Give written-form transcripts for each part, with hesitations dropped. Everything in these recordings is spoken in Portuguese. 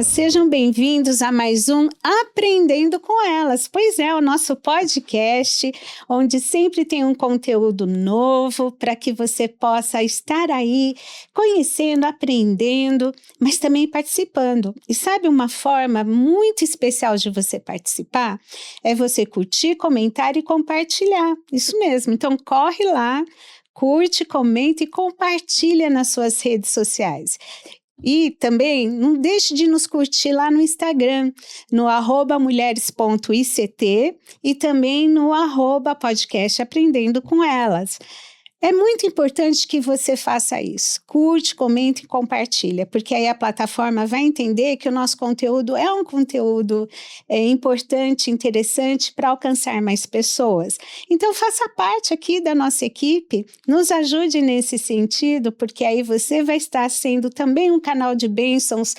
sejam bem-vindos a mais um Aprendendo com Elas. Pois é, o nosso podcast, onde sempre tem um conteúdo novo para que você possa estar aí conhecendo, aprendendo, mas também participando. E sabe uma forma muito especial de você participar? É você curtir, comentar e compartilhar. Isso mesmo, então corre lá, curte, comenta e compartilha nas suas redes sociais. E também não deixe de nos curtir lá no Instagram, no @mulheres.ict e também no @podcast Aprendendo com Elas. É muito importante que você faça isso. Curte, comenta e compartilha, porque aí a plataforma vai entender que o nosso conteúdo é um conteúdo importante, interessante para alcançar mais pessoas. Então faça parte aqui da nossa equipe, nos ajude nesse sentido, porque aí você vai estar sendo também um canal de bênçãos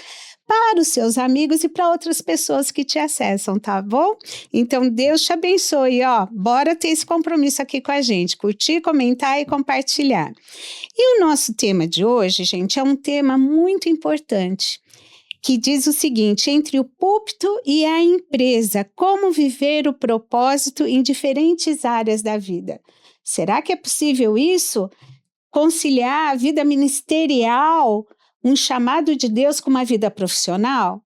para os seus amigos e para outras pessoas que te acessam, tá bom? Então, Deus te abençoe, ó. Bora ter esse compromisso aqui com a gente, curtir, comentar e compartilhar. E o nosso tema de hoje, gente, é um tema muito importante, que diz o seguinte: entre o púlpito e a empresa, como viver o propósito em diferentes áreas da vida. Será que é possível isso? Conciliar a vida ministerial, um chamado de Deus com uma vida profissional?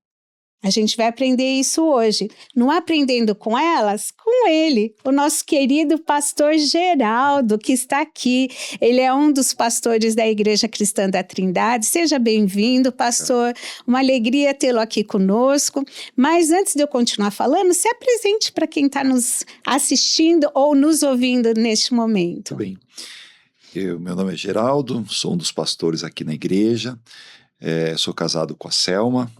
A gente vai aprender isso hoje, no Aprendendo com Elas, com ele, o nosso querido pastor Geraldo, que está aqui. Ele é um dos pastores da Igreja Cristã da Trindade. Seja bem-vindo, pastor. Uma alegria tê-lo aqui conosco. Mas antes de eu continuar falando, se apresente para quem está nos assistindo ou nos ouvindo neste momento. Muito bem. Meu nome é Geraldo, sou um dos pastores aqui na igreja, sou casado com a Selma,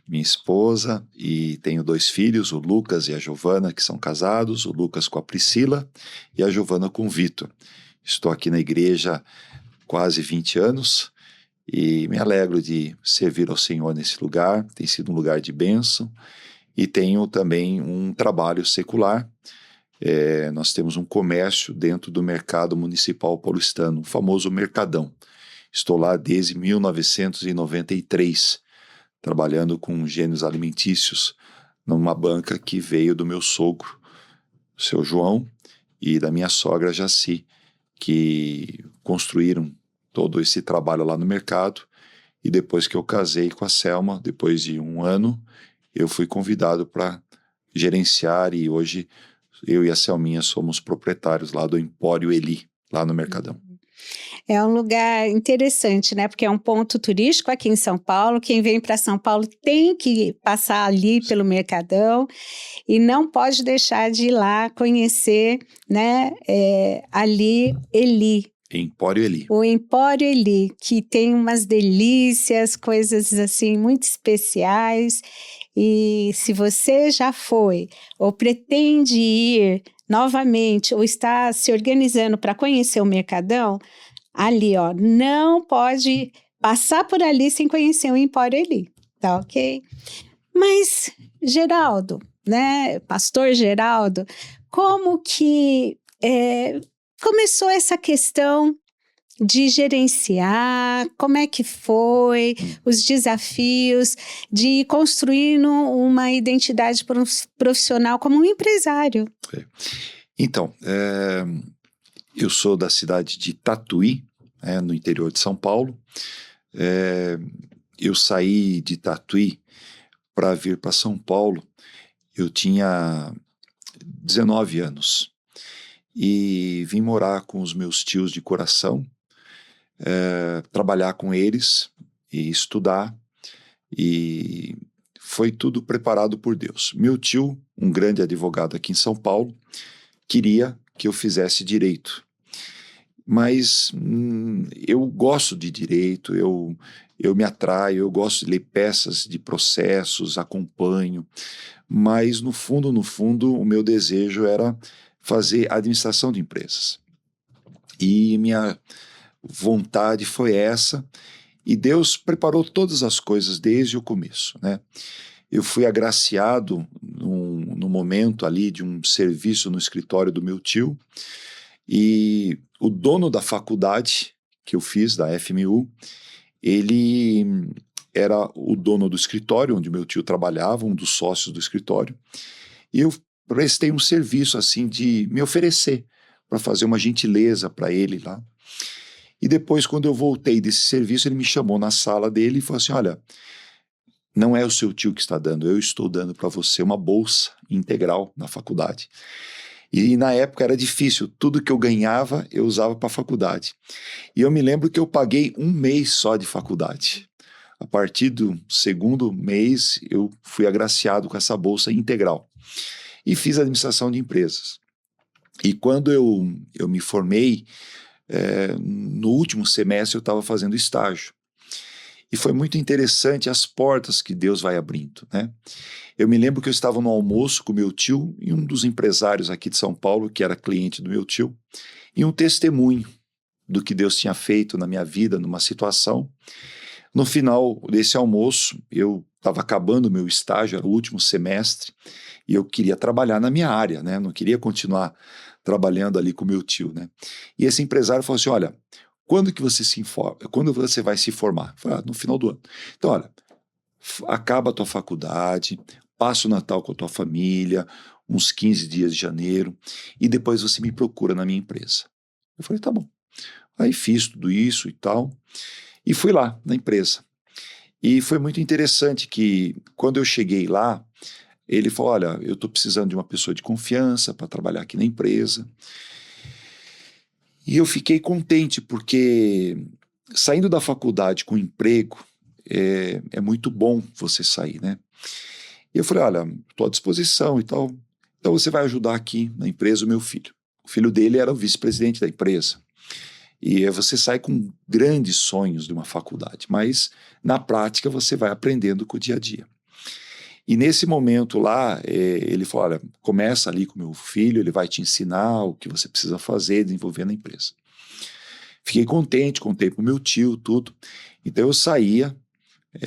minha esposa, e tenho 2 filhos, o Lucas e a Giovana, que são casados, o Lucas com a Priscila e a Giovana com o Vitor. Estou aqui na igreja há quase 20 anos e me alegro de servir ao Senhor nesse lugar, tem sido um lugar de bênção, e tenho também um trabalho secular. Nós temos um comércio dentro do mercado municipal paulistano, o famoso Mercadão. Estou lá desde 1993, trabalhando com gêneros alimentícios, numa banca que veio do meu sogro, o seu João, e da minha sogra Jaci, que construíram todo esse trabalho lá no mercado. E depois que eu casei com a Selma, depois de 1 ano, eu fui convidado para gerenciar, e hoje eu e a Selminha somos proprietários lá do Empório Eli, lá no Mercadão. É um lugar interessante, né? Porque é um ponto turístico aqui em São Paulo. Quem vem para São Paulo tem que passar ali pelo Mercadão e não pode deixar de ir lá conhecer, né? Ali Eli. Empório Eli. O Empório Eli, que tem umas delícias, coisas assim muito especiais. E se você já foi ou pretende ir novamente ou está se organizando para conhecer o Mercadão, ali, ó, não pode passar por ali sem conhecer o Empório Eli, tá ok? Mas, Geraldo, né, pastor Geraldo, como que começou essa questão de gerenciar, como é que foi, os desafios de ir construindo uma identidade profissional como um empresário? Então, eu sou da cidade de Tatuí, no interior de São Paulo. Eu saí de Tatuí para vir para São Paulo. Eu tinha 19 anos e vim morar com os meus tios de coração, trabalhar com eles e estudar, e foi tudo preparado por Deus. Meu tio, um grande advogado aqui em São Paulo, queria que eu fizesse direito, mas eu gosto de direito, eu me atraio, eu gosto de ler peças de processos, acompanho, mas no fundo, o meu desejo era fazer administração de empresas. E minha vontade foi essa, e Deus preparou todas as coisas desde o começo, né? Eu fui agraciado no momento ali de um serviço no escritório do meu tio, e o dono da faculdade que eu fiz, da FMU, ele era o dono do escritório onde meu tio trabalhava, um dos sócios do escritório, e eu prestei um serviço assim de me oferecer para fazer uma gentileza para ele lá. E depois, quando eu voltei desse serviço, ele me chamou na sala dele e falou assim: olha, não é o seu tio que está dando, eu estou dando para você uma bolsa integral na faculdade. E na época era difícil, tudo que eu ganhava eu usava para a faculdade. E eu me lembro que eu paguei um mês só de faculdade. A partir do segundo mês eu fui agraciado com essa bolsa integral. E fiz administração de empresas. E quando eu me formei, no último semestre eu estava fazendo estágio. E foi muito interessante as portas que Deus vai abrindo, né? Eu me lembro que eu estava no almoço com meu tio e um dos empresários aqui de São Paulo, que era cliente do meu tio, e um testemunho do que Deus tinha feito na minha vida, numa situação. No final desse almoço, eu estava acabando o meu estágio, era o último semestre, e eu queria trabalhar na minha área, né? Não queria continuar trabalhando ali com meu tio, né? E esse empresário falou assim: olha, quando que você se informa? Quando você vai se formar? Eu falei: no final do ano. Então, olha, acaba a tua faculdade, passa o Natal com a tua família, uns 15 dias de janeiro, e depois você me procura na minha empresa. Eu falei: tá bom. Aí fiz tudo isso e tal, e fui lá na empresa. E foi muito interessante que, quando eu cheguei lá, ele falou: olha, eu estou precisando de uma pessoa de confiança para trabalhar aqui na empresa. E eu fiquei contente, porque saindo da faculdade com emprego, é muito bom você sair, né? E eu falei: olha, estou à disposição e tal. Então você vai ajudar aqui na empresa o meu filho. O filho dele era o vice-presidente da empresa. E você sai com grandes sonhos de uma faculdade, mas na prática você vai aprendendo com o dia a dia. E nesse momento lá, ele falou: olha, começa ali com o meu filho, ele vai te ensinar o que você precisa fazer, desenvolver na empresa. Fiquei contente, contei para o meu tio, tudo. Então eu saía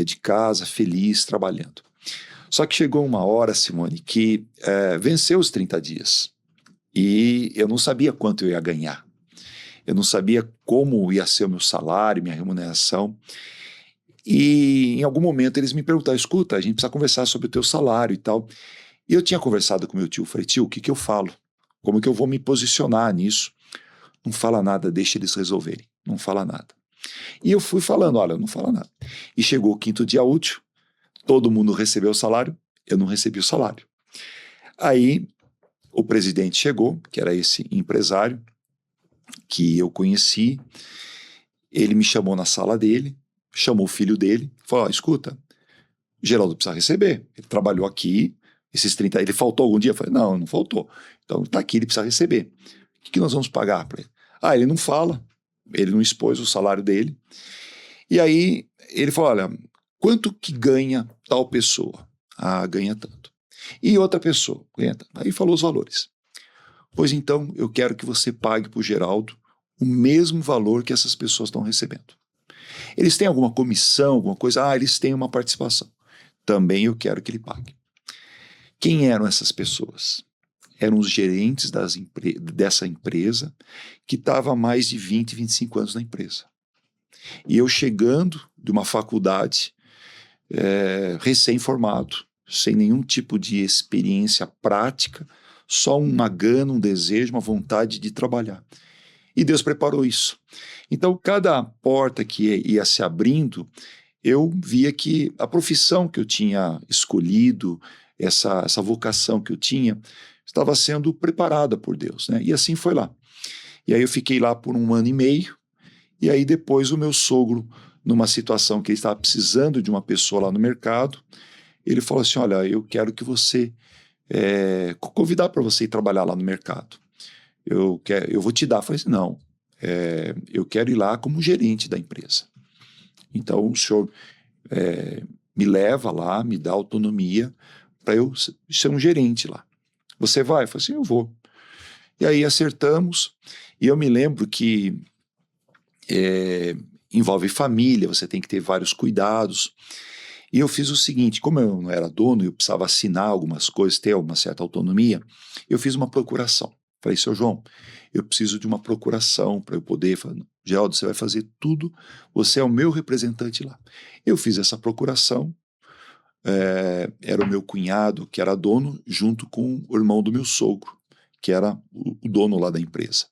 de casa, feliz, trabalhando. Só que chegou uma hora, Simone, que venceu os 30 dias. E eu não sabia quanto eu ia ganhar. Eu não sabia como ia ser o meu salário, minha remuneração. E em algum momento eles me perguntaram: escuta, a gente precisa conversar sobre o teu salário e tal. E eu tinha conversado com meu tio, falei: tio, o que que eu falo? Como que eu vou me posicionar nisso? Não fala nada, deixa eles resolverem, não fala nada. E eu fui falando: olha, não fala nada. E chegou o quinto dia útil, todo mundo recebeu o salário, eu não recebi o salário. Aí o presidente chegou, que era esse empresário que eu conheci, ele me chamou na sala dele, chamou o filho dele, falou: escuta, Geraldo precisa receber, ele trabalhou aqui, esses 30, ele faltou algum dia? Eu falei: não faltou, então tá aqui, ele precisa receber. O que nós vamos pagar para ele? Ele não fala, ele não expôs o salário dele. E aí ele falou: olha, quanto que ganha tal pessoa? Ganha tanto. E outra pessoa, ganha tanto. Aí falou os valores. Pois então, eu quero que você pague para o Geraldo o mesmo valor que essas pessoas estão recebendo. Eles têm alguma comissão, alguma coisa? Eles têm uma participação. Também eu quero que ele pague. Quem eram essas pessoas? Eram os gerentes dessa empresa, que estava há mais de 20, 25 anos na empresa. E eu chegando de uma faculdade, recém-formado, sem nenhum tipo de experiência prática, só uma gana, um desejo, uma vontade de trabalhar. E Deus preparou isso. Então, cada porta que ia se abrindo, eu via que a profissão que eu tinha escolhido, essa vocação que eu tinha, estava sendo preparada por Deus, né? E assim foi lá. E aí eu fiquei lá por 1 ano e meio, e aí depois o meu sogro, numa situação que ele estava precisando de uma pessoa lá no mercado, ele falou assim: olha, eu quero que você, convidar para você ir trabalhar lá no mercado. Eu vou te dar. Eu falei assim: não, eu quero ir lá como gerente da empresa. Então o senhor me leva lá, me dá autonomia para eu ser um gerente lá. Você vai? Eu falei assim: eu vou. E aí acertamos, e eu me lembro que envolve família, você tem que ter vários cuidados. E eu fiz o seguinte: como eu não era dono, eu precisava assinar algumas coisas, ter uma certa autonomia, eu fiz uma procuração. Falei, seu João, eu preciso de uma procuração para eu poder. Falei, Geraldo, você vai fazer tudo, você é o meu representante lá. Eu fiz essa procuração, era o meu cunhado, que era dono, junto com o irmão do meu sogro, que era o dono lá da empresa.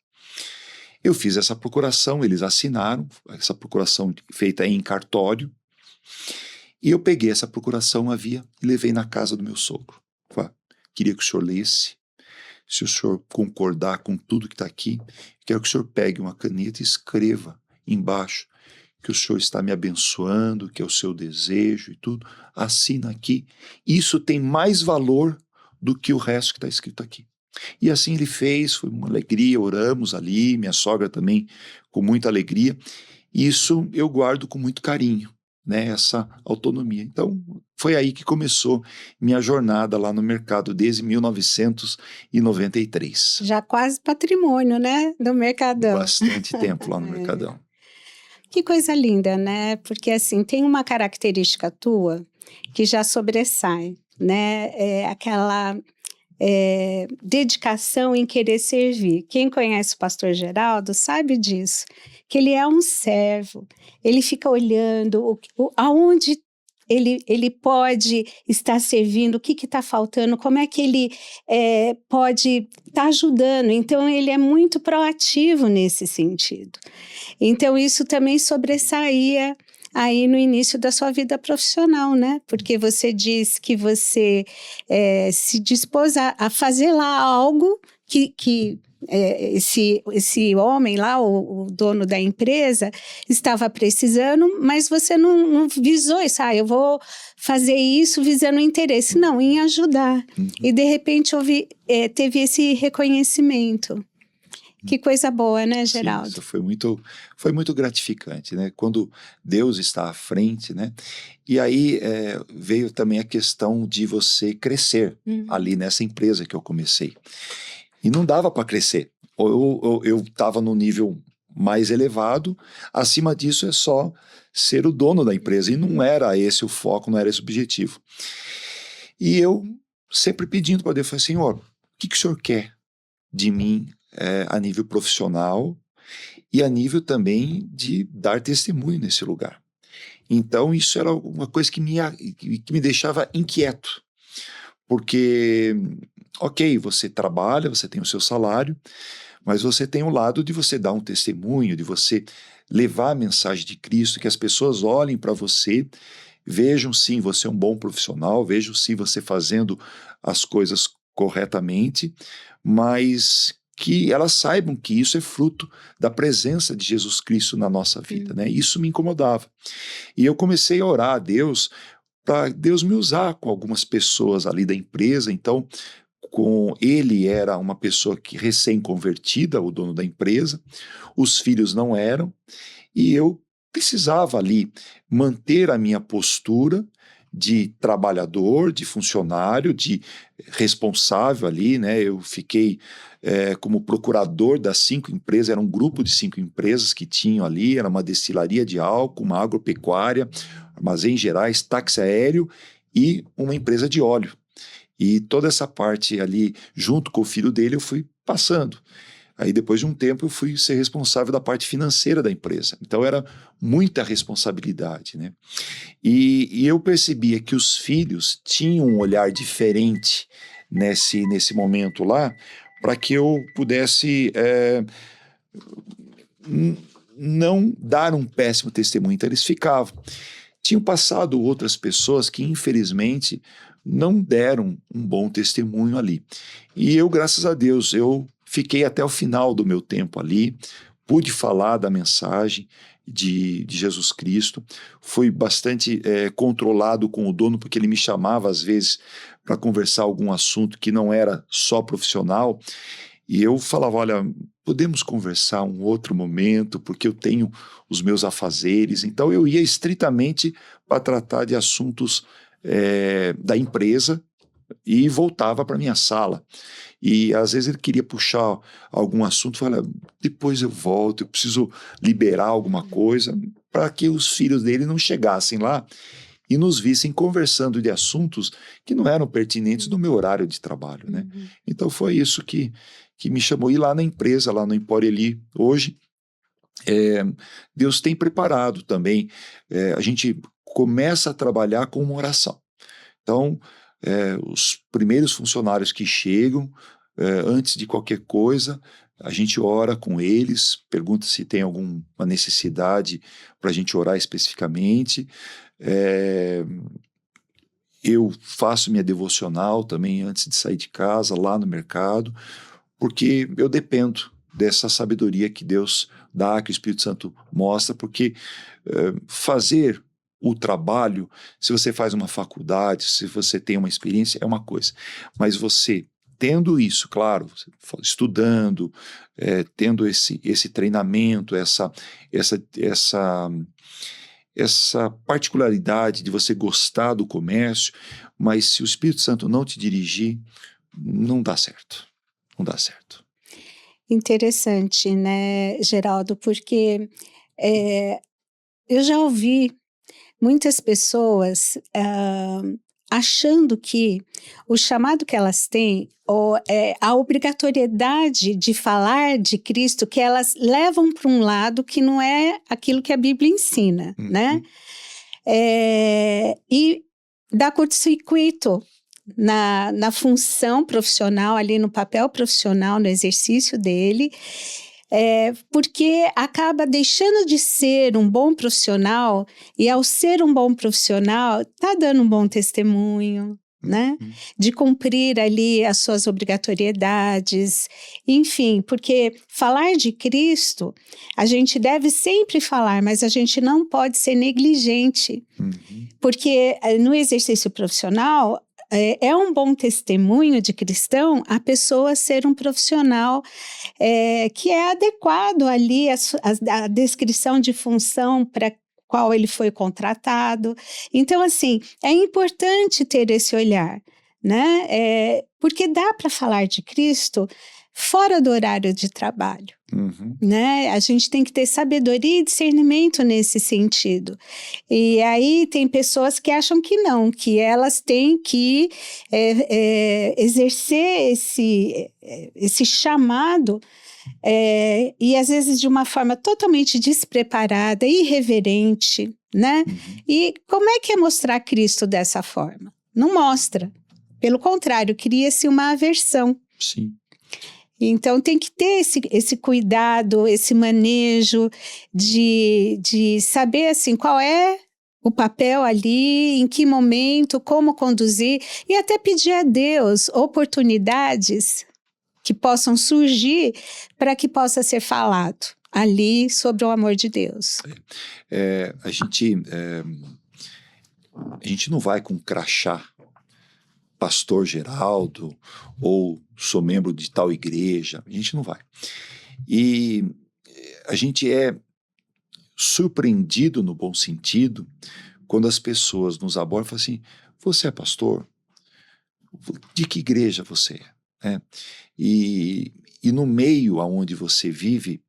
Eu fiz essa procuração, eles assinaram, essa procuração feita em cartório, e eu peguei essa procuração, e levei na casa do meu sogro. Falei, queria que o senhor lesse, se o senhor concordar com tudo que está aqui, quero que o senhor pegue uma caneta e escreva embaixo que o senhor está me abençoando, que é o seu desejo e tudo, assina aqui. Isso tem mais valor do que o resto que está escrito aqui. E assim ele fez, foi uma alegria, oramos ali, minha sogra também com muita alegria. Isso eu guardo com muito carinho, né, essa autonomia. Então, foi aí que começou minha jornada lá no mercado, desde 1993. Já quase patrimônio, né, do Mercadão. Bastante tempo lá no Mercadão. Que coisa linda, né? Porque, assim, tem uma característica tua que já sobressai, né? Aquela dedicação em querer servir. Quem conhece o pastor Geraldo sabe disso, que ele é um servo, ele fica olhando aonde ele pode estar servindo, o que está faltando, como é que ele pode estar ajudando. Então, ele é muito proativo nesse sentido. Então, isso também sobressaía aí no início da sua vida profissional, né? Porque você diz que você se dispôs a fazer lá algo que esse homem lá, o dono da empresa, estava precisando, mas você não visou isso. Eu vou fazer isso visando interesse. Não, em ajudar. E, de repente, teve esse reconhecimento. Que coisa boa, né, Geraldo? Sim, isso foi muito gratificante, né? Quando Deus está à frente, né? E aí veio também a questão de você crescer ali nessa empresa que eu comecei. E não dava para crescer. Eu estava no nível mais elevado, acima disso é só ser o dono da empresa. E não era esse o foco, não era esse o objetivo. E eu sempre pedindo para Deus, falei, Senhor, o que o Senhor quer de mim a nível profissional e a nível também de dar testemunho nesse lugar? Então isso era uma coisa que me deixava inquieto, porque, ok, você trabalha, você tem o seu salário, mas você tem o lado de você dar um testemunho, de você levar a mensagem de Cristo, que as pessoas olhem para você, vejam sim você é um bom profissional, vejam sim você fazendo as coisas corretamente, mas que elas saibam que isso é fruto da presença de Jesus Cristo na nossa vida, né? Isso me incomodava. E eu comecei a orar a Deus para Deus me usar com algumas pessoas ali da empresa. Então, ele era uma pessoa que recém-convertida, o dono da empresa, os filhos não eram, e eu precisava ali manter a minha postura de trabalhador, de funcionário, de responsável ali, né? Eu fiquei como procurador das 5 empresas, era um grupo de 5 empresas que tinham ali, era uma destilaria de álcool, uma agropecuária, armazéns gerais, táxi aéreo e uma empresa de óleo. E toda essa parte ali, junto com o filho dele, eu fui passando. Aí depois de um tempo eu fui ser responsável da parte financeira da empresa. Então era muita responsabilidade, né? E eu percebia que os filhos tinham um olhar diferente nesse momento lá, para que eu pudesse não dar um péssimo testemunho. Então eles ficavam. Tinham passado outras pessoas que infelizmente não deram um bom testemunho ali. E eu, graças a Deus, eu fiquei até o final do meu tempo ali, pude falar da mensagem de Jesus Cristo, fui bastante controlado com o dono, porque ele me chamava às vezes para conversar algum assunto que não era só profissional, e eu falava, olha, podemos conversar um outro momento, porque eu tenho os meus afazeres. Então eu ia estritamente para tratar de assuntos da empresa e voltava para minha sala. E às vezes ele queria puxar algum assunto, falava, depois eu volto, eu preciso liberar alguma coisa, para que os filhos dele não chegassem lá e nos vissem conversando de assuntos que não eram pertinentes no meu horário de trabalho, né? Então foi isso que que me chamou a ir lá na empresa, lá no Empório Eli, hoje. Deus tem preparado também, a gente começa a trabalhar com uma oração. Então, os primeiros funcionários que chegam, antes de qualquer coisa, a gente ora com eles, pergunta se tem alguma necessidade para a gente orar especificamente. Eu faço minha devocional também antes de sair de casa, lá no mercado, porque eu dependo dessa sabedoria que Deus dá, que o Espírito Santo mostra, porque fazer o trabalho, se você faz uma faculdade, se você tem uma experiência, é uma coisa, mas você tendo isso, claro, estudando, tendo esse treinamento, essa particularidade de você gostar do comércio, mas se o Espírito Santo não te dirigir, não dá certo. Não dá certo. Interessante, né, Geraldo, porque eu já ouvi muitas pessoas achando que o chamado que elas têm, ou a obrigatoriedade de falar de Cristo, que elas levam para um lado que não é aquilo que a Bíblia ensina, né? E dá curto-circuito na função profissional, ali no papel profissional, no exercício dele, porque acaba deixando de ser um bom profissional, e ao ser um bom profissional, está dando um bom testemunho, né? De cumprir ali as suas obrigatoriedades, enfim, porque falar de Cristo, a gente deve sempre falar, mas a gente não pode ser negligente, porque no exercício profissional, é um bom testemunho de cristão a pessoa ser um profissional que é adequado ali a descrição de função para qual ele foi contratado. Então, assim, é importante ter esse olhar, né? Porque dá para falar de Cristo fora do horário de trabalho. Né? A gente tem que ter sabedoria e discernimento nesse sentido. E aí tem pessoas que acham que não, que elas têm que exercer esse chamado, e às vezes de uma forma totalmente despreparada, irreverente, né? E como é que é mostrar Cristo dessa forma? Não mostra. Pelo contrário, cria-se uma aversão. Sim. Então tem que ter esse cuidado, esse manejo de saber assim, qual é o papel ali, em que momento, como conduzir, e até pedir a Deus oportunidades que possam surgir para que possa ser falado ali sobre o amor de Deus. A gente não vai com crachá, pastor Geraldo, ou sou membro de tal igreja, a gente não vai. E a gente é surpreendido no bom sentido quando as pessoas nos abordam e falam assim: você é pastor? De que igreja você é? E no meio aonde você vive,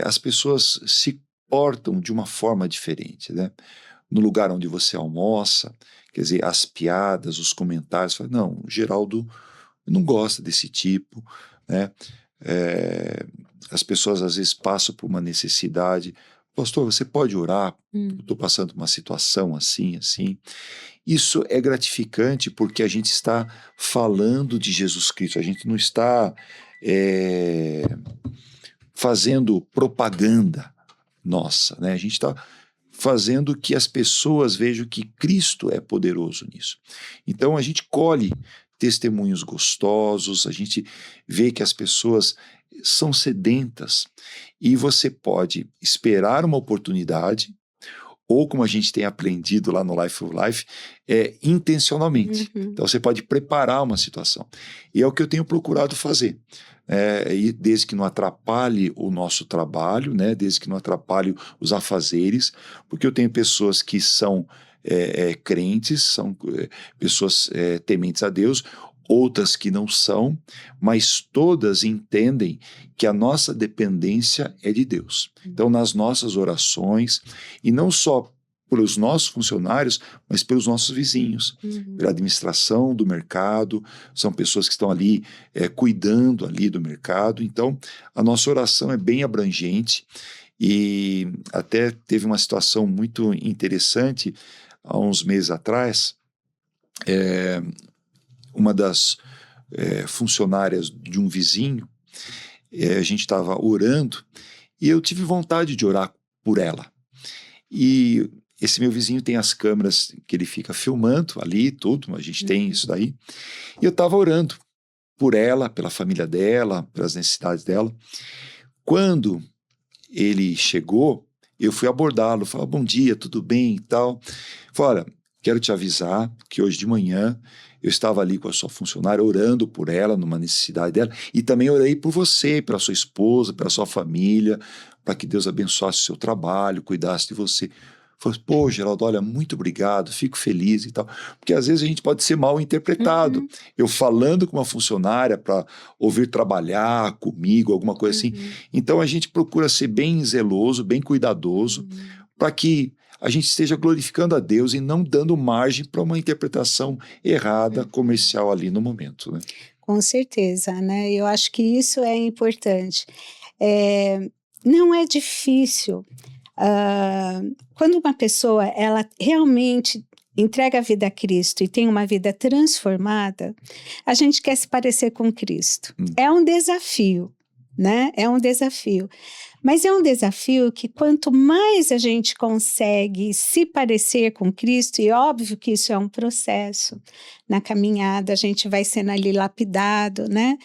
as pessoas se portam de uma forma diferente, né? No lugar onde você almoça, quer dizer, as piadas, os comentários, falam, não, o Geraldo não gosta desse tipo, né? As pessoas às vezes passam por uma necessidade. Pastor, você pode orar? Estou passando uma situação assim, assim. Isso é gratificante porque a gente está falando de Jesus Cristo, a gente não está fazendo propaganda nossa, né? A gente está fazendo que as pessoas vejam que Cristo é poderoso nisso. Então a gente colhe testemunhos gostosos, a gente vê que as pessoas são sedentas e você pode esperar uma oportunidade, ou como a gente tem aprendido lá no Life of Life, intencionalmente. Então você pode preparar uma situação. E é o que eu tenho procurado fazer. E desde que não atrapalhe o nosso trabalho, né, desde que não atrapalhe os afazeres, porque eu tenho pessoas que são crentes, são pessoas tementes a Deus, outras que não são, mas todas entendem que a nossa dependência é de Deus. Então, nas nossas orações, e não só pelos nossos funcionários, mas pelos nossos vizinhos, Uhum. pela administração do mercado, são pessoas que estão ali cuidando ali do mercado. Então, a nossa oração é bem abrangente e até teve uma situação muito interessante há uns meses atrás. Uma das funcionárias de um vizinho, a gente estava orando e eu tive vontade de orar por ela. E esse meu vizinho tem as câmeras que ele fica filmando ali, tudo, a gente tem isso daí. E eu estava orando por ela, pela família dela, pelas necessidades dela. Quando ele chegou, eu fui abordá-lo, falei, bom dia, tudo bem e tal. Falei, olha, quero te avisar que hoje de manhã eu estava ali com a sua funcionária orando por ela, numa necessidade dela, e também orei por você, pela sua esposa, pela sua família, para que Deus abençoasse o seu trabalho, cuidasse de você. Falei, pô, Geraldo, olha, muito obrigado, fico feliz e tal. Porque às vezes a gente pode ser mal interpretado. Uhum. Eu falando com uma funcionária para ouvir trabalhar comigo, alguma coisa assim. Uhum. Então a gente procura ser bem zeloso, bem cuidadoso, para que a gente esteja glorificando a Deus e não dando margem para uma interpretação errada, comercial ali no momento, né? Com certeza, né? Eu acho que isso é importante. Não é difícil. Quando uma pessoa ela realmente entrega a vida a Cristo e tem uma vida transformada, a gente quer se parecer com Cristo. É um desafio, né? É um desafio. Mas é um desafio que quanto mais a gente consegue se parecer com Cristo, e óbvio que isso é um processo, na caminhada a gente vai sendo ali lapidado, né?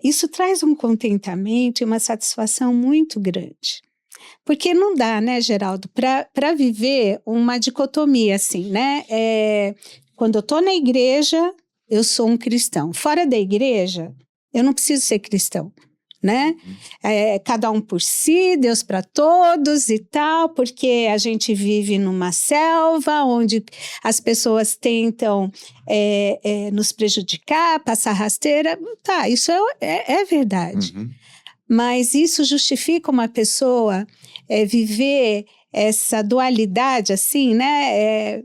Isso traz um contentamento e uma satisfação muito grande. Porque não dá, né, Geraldo, para viver uma dicotomia assim, né? Quando eu estou na igreja, eu sou um cristão. Fora da igreja, eu não preciso ser cristão, né? Cada um por si, Deus para todos e tal, porque a gente vive numa selva onde as pessoas tentam nos prejudicar, passar rasteira. Tá, isso é verdade. Uhum. Mas isso justifica uma pessoa viver essa dualidade assim, né?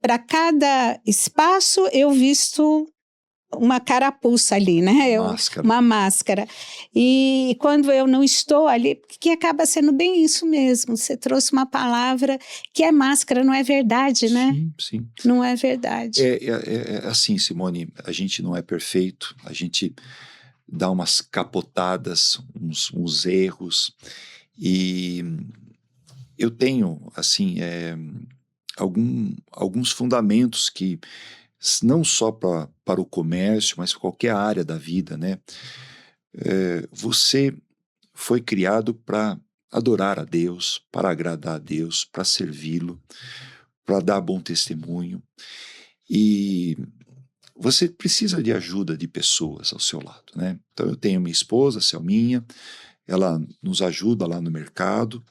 Para cada espaço eu visto uma carapuça ali, né? Máscara. Uma máscara. E quando eu não estou ali, que acaba sendo bem isso mesmo. Você trouxe uma palavra que é máscara, não é verdade, né? Sim, sim. Não é verdade. É assim, Simone, a gente não é perfeito, a gente dá umas capotadas, uns erros, e eu tenho, assim, alguns fundamentos que, não só para o comércio, mas para qualquer área da vida, né? Você foi criado para adorar a Deus, para agradar a Deus, para servi-lo, para dar bom testemunho, e você precisa de ajuda de pessoas ao seu lado, né? Então eu tenho minha esposa, a Selminha, ela nos ajuda lá no mercado.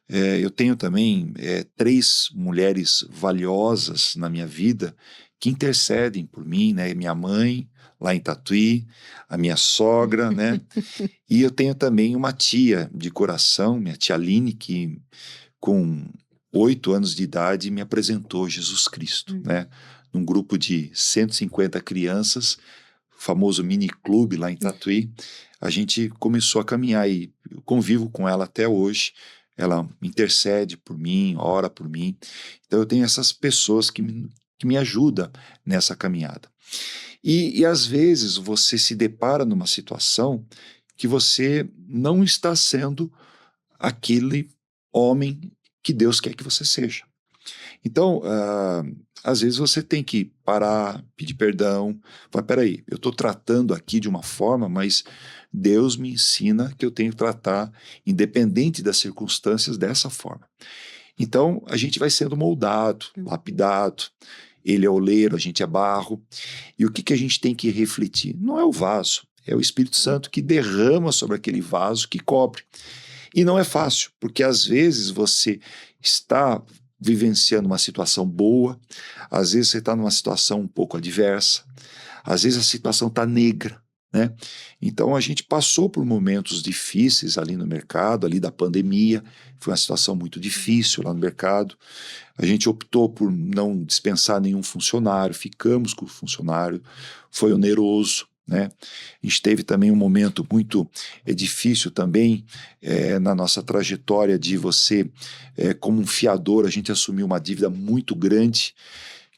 Eu tenho também 3 mulheres valiosas na minha vida que intercedem por mim, né? Minha mãe, lá em Tatuí, a minha sogra, né? E eu tenho também uma tia de coração, minha tia Aline, que com 8 anos de idade me apresentou Jesus Cristo, né? Num grupo de 150 crianças, famoso mini clube lá em Tatuí, a gente começou a caminhar e eu convivo com ela até hoje. Ela intercede por mim, ora por mim. Então eu tenho essas pessoas que me ajudam nessa caminhada. E às vezes você se depara numa situação que você não está sendo aquele homem que Deus quer que você seja. Então, às vezes você tem que parar, pedir perdão, falar, peraí, eu estou tratando aqui de uma forma, mas Deus me ensina que eu tenho que tratar, independente das circunstâncias, dessa forma. Então, a gente vai sendo moldado, lapidado, ele é oleiro, a gente é barro, e o que a gente tem que refletir? Não é o vaso, é o Espírito Santo que derrama sobre aquele vaso que cobre. E não é fácil, porque às vezes você está vivenciando uma situação boa, às vezes você está numa situação um pouco adversa, às vezes a situação está negra, né? Então a gente passou por momentos difíceis ali no mercado, ali da pandemia, foi uma situação muito difícil lá no mercado. A gente optou por não dispensar nenhum funcionário, ficamos com o funcionário, foi oneroso, né? A gente teve também um momento muito difícil também na nossa trajetória de você, como um fiador, a gente assumiu uma dívida muito grande,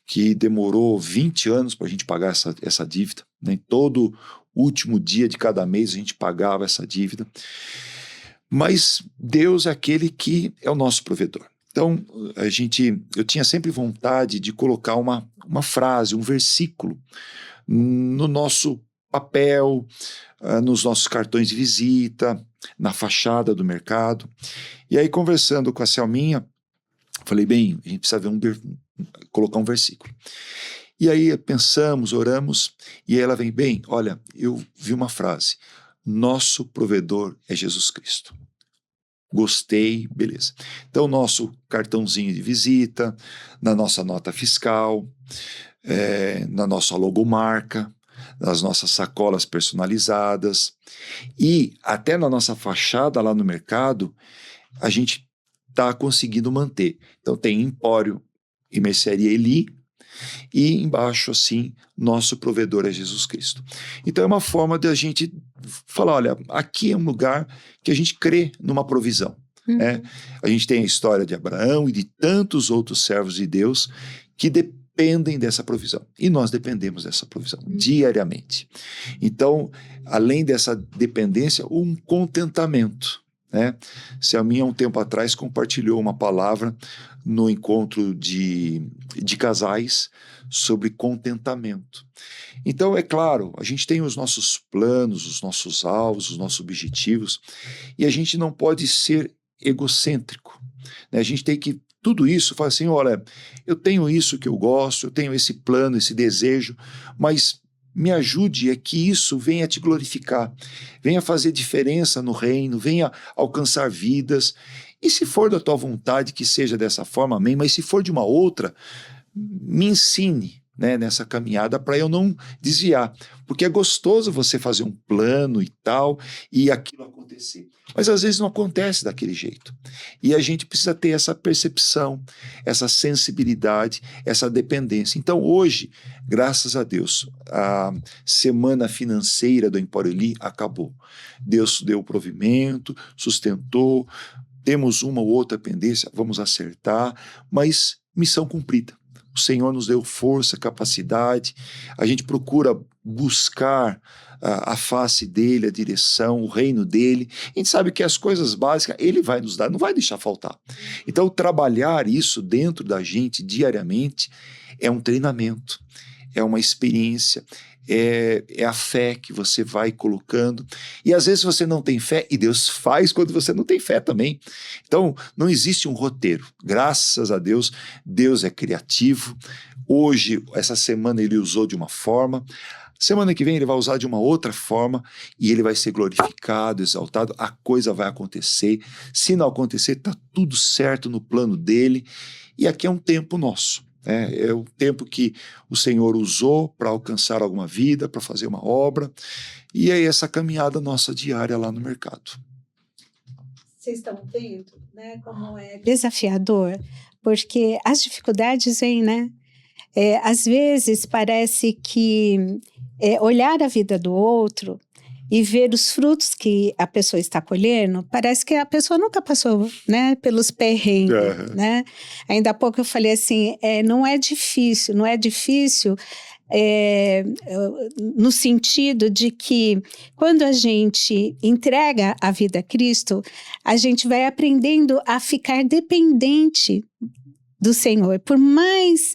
que demorou 20 anos para a gente pagar essa dívida, né? Todo último dia de cada mês a gente pagava essa dívida. Mas Deus é aquele que é o nosso provedor. Então, eu tinha sempre vontade de colocar uma frase, um versículo no nosso papel, nos nossos cartões de visita, na fachada do mercado. E aí, conversando com a Selminha, falei, bem, a gente precisa colocar um versículo. E aí pensamos, oramos, e aí ela vem, bem, olha, eu vi uma frase, nosso provedor é Jesus Cristo. Gostei, beleza. Então, nosso cartãozinho de visita, na nossa nota fiscal, na nossa logomarca, nas nossas sacolas personalizadas e até na nossa fachada lá no mercado, a gente está conseguindo manter. Então, tem Empório e Mercearia Eli, e embaixo, assim, nosso provedor é Jesus Cristo. Então é uma forma de a gente falar, olha, aqui é um lugar que a gente crê numa provisão. Né? A gente tem a história de Abraão e de tantos outros servos de Deus que dependem dessa provisão. E nós dependemos dessa provisão diariamente. Então, além dessa dependência, um contentamento. Né? Selminha, um tempo atrás, compartilhou uma palavra no encontro de casais sobre contentamento. Então, é claro, a gente tem os nossos planos, os nossos alvos, os nossos objetivos, e a gente não pode ser egocêntrico. Né? A gente tem que, tudo isso, falar assim, olha, eu tenho isso que eu gosto, eu tenho esse plano, esse desejo, mas me ajude a que isso venha te glorificar, venha fazer diferença no reino, venha alcançar vidas. E se for da tua vontade que seja dessa forma, amém, mas se for de uma outra, me ensine, né, nessa caminhada para eu não desviar. Porque é gostoso você fazer um plano e tal, e aquilo acontecer. Mas às vezes não acontece daquele jeito. E a gente precisa ter essa percepção, essa sensibilidade, essa dependência. Então hoje, graças a Deus, a semana financeira do Empório Eli acabou. Deus deu o provimento, sustentou, temos uma ou outra pendência, vamos acertar, mas missão cumprida. O Senhor nos deu força, capacidade, a gente procura buscar a face dele, a direção, o reino dele. A gente sabe que as coisas básicas ele vai nos dar, não vai deixar faltar. Então, trabalhar isso dentro da gente diariamente é um treinamento, é uma experiência, é a fé que você vai colocando. E às vezes você não tem fé, e Deus faz quando você não tem fé também. Então, não existe um roteiro. Graças a Deus, Deus é criativo. Hoje, essa semana, ele usou de uma forma. Semana que vem ele vai usar de uma outra forma e ele vai ser glorificado, exaltado, a coisa vai acontecer. Se não acontecer, está tudo certo no plano dele. E aqui é um tempo nosso. É o tempo que o Senhor usou para alcançar alguma vida, para fazer uma obra, e é essa caminhada nossa diária lá no mercado. Vocês estão vendo, né, como é desafiador, porque as dificuldades vêm, né? Às vezes parece que olhar a vida do outro e ver os frutos que a pessoa está colhendo, parece que a pessoa nunca passou, né, pelos perrengues, né? Ainda há pouco eu falei assim, não é difícil no sentido de que quando a gente entrega a vida a Cristo, a gente vai aprendendo a ficar dependente do Senhor. Por mais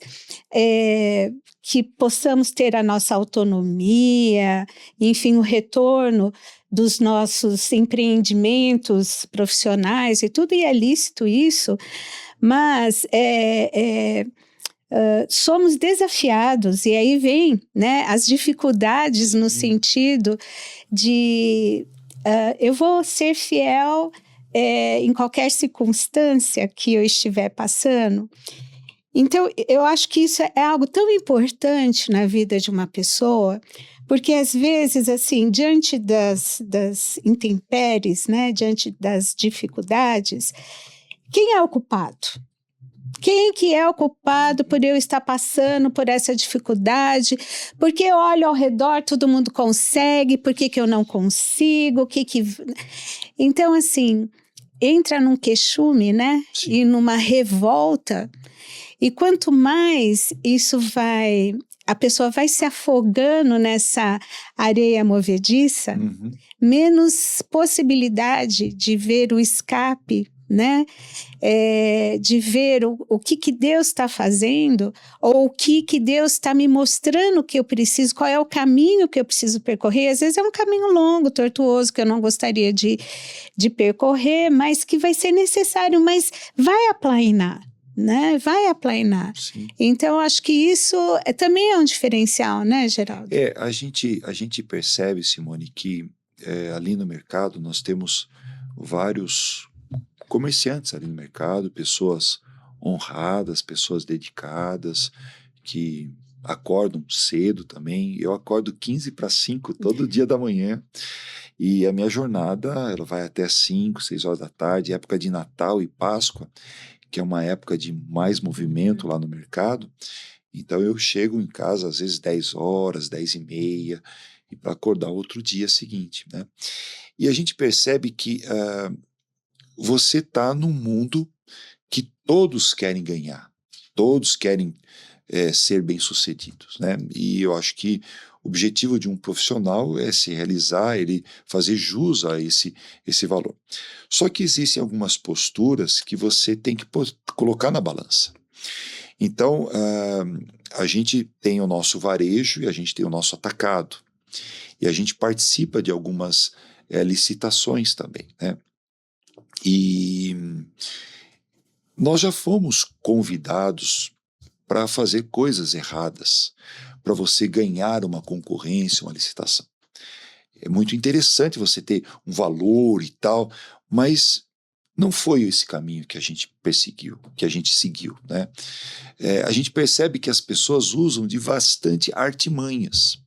que possamos ter a nossa autonomia, enfim, o retorno dos nossos empreendimentos profissionais e tudo, e é lícito isso, mas somos desafiados, e aí vem, né, as dificuldades no sentido de eu vou ser fiel em qualquer circunstância que eu estiver passando. Então, eu acho que isso é algo tão importante na vida de uma pessoa, porque às vezes, assim, diante das intempéries, né, diante das dificuldades, quem é o culpado? Quem que é o culpado por eu estar passando por essa dificuldade? Porque eu olho ao redor, todo mundo consegue, por que que eu não consigo? Então, assim, entra num queixume, né? Sim. E numa revolta. E quanto mais a pessoa vai se afogando nessa areia movediça, Uhum. menos possibilidade de ver o escape, né? De ver o que Deus está fazendo, ou o que Deus está me mostrando que eu preciso, qual é o caminho que eu preciso percorrer. Às vezes é um caminho longo, tortuoso, que eu não gostaria de percorrer, mas que vai ser necessário, mas vai aplainar. Né? Vai aplainar. Sim. Então, acho que isso também é um diferencial, né, Geraldo? A gente percebe, Simone, que ali no mercado nós temos vários comerciantes ali no mercado, pessoas honradas, pessoas dedicadas, que acordam cedo também. Eu acordo 15 para 5 todo dia da manhã, e a minha jornada ela vai até 5, 6 horas da tarde, época de Natal e Páscoa, que é uma época de mais movimento lá no mercado. Então eu chego em casa às vezes 10 horas, 10 e meia, e para acordar outro dia seguinte, né? E a gente percebe que você está num mundo que todos querem ganhar, todos querem ser bem-sucedidos, né? E eu acho que o objetivo de um profissional é se realizar, ele fazer jus a esse valor. Só que existem algumas posturas que você tem que colocar na balança. Então, a gente tem o nosso varejo e a gente tem o nosso atacado. E a gente participa de algumas licitações também, né? E nós já fomos convidados para fazer coisas erradas, para você ganhar uma concorrência, uma licitação. É muito interessante você ter um valor e tal, mas não foi esse caminho que a gente perseguiu, que a gente seguiu, né? A gente percebe que as pessoas usam de bastante artimanhas,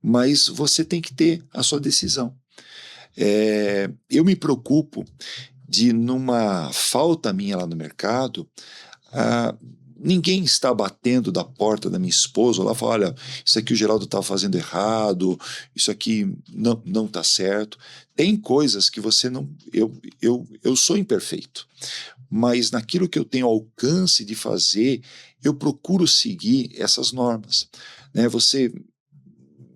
mas você tem que ter a sua decisão. Eu me preocupo de, numa falta minha lá no mercado, ninguém está batendo da porta da minha esposa lá e fala, olha, isso aqui o Geraldo está fazendo errado, isso aqui não está certo. Tem coisas que você não... Eu sou imperfeito, mas naquilo que eu tenho alcance de fazer, eu procuro seguir essas normas, né?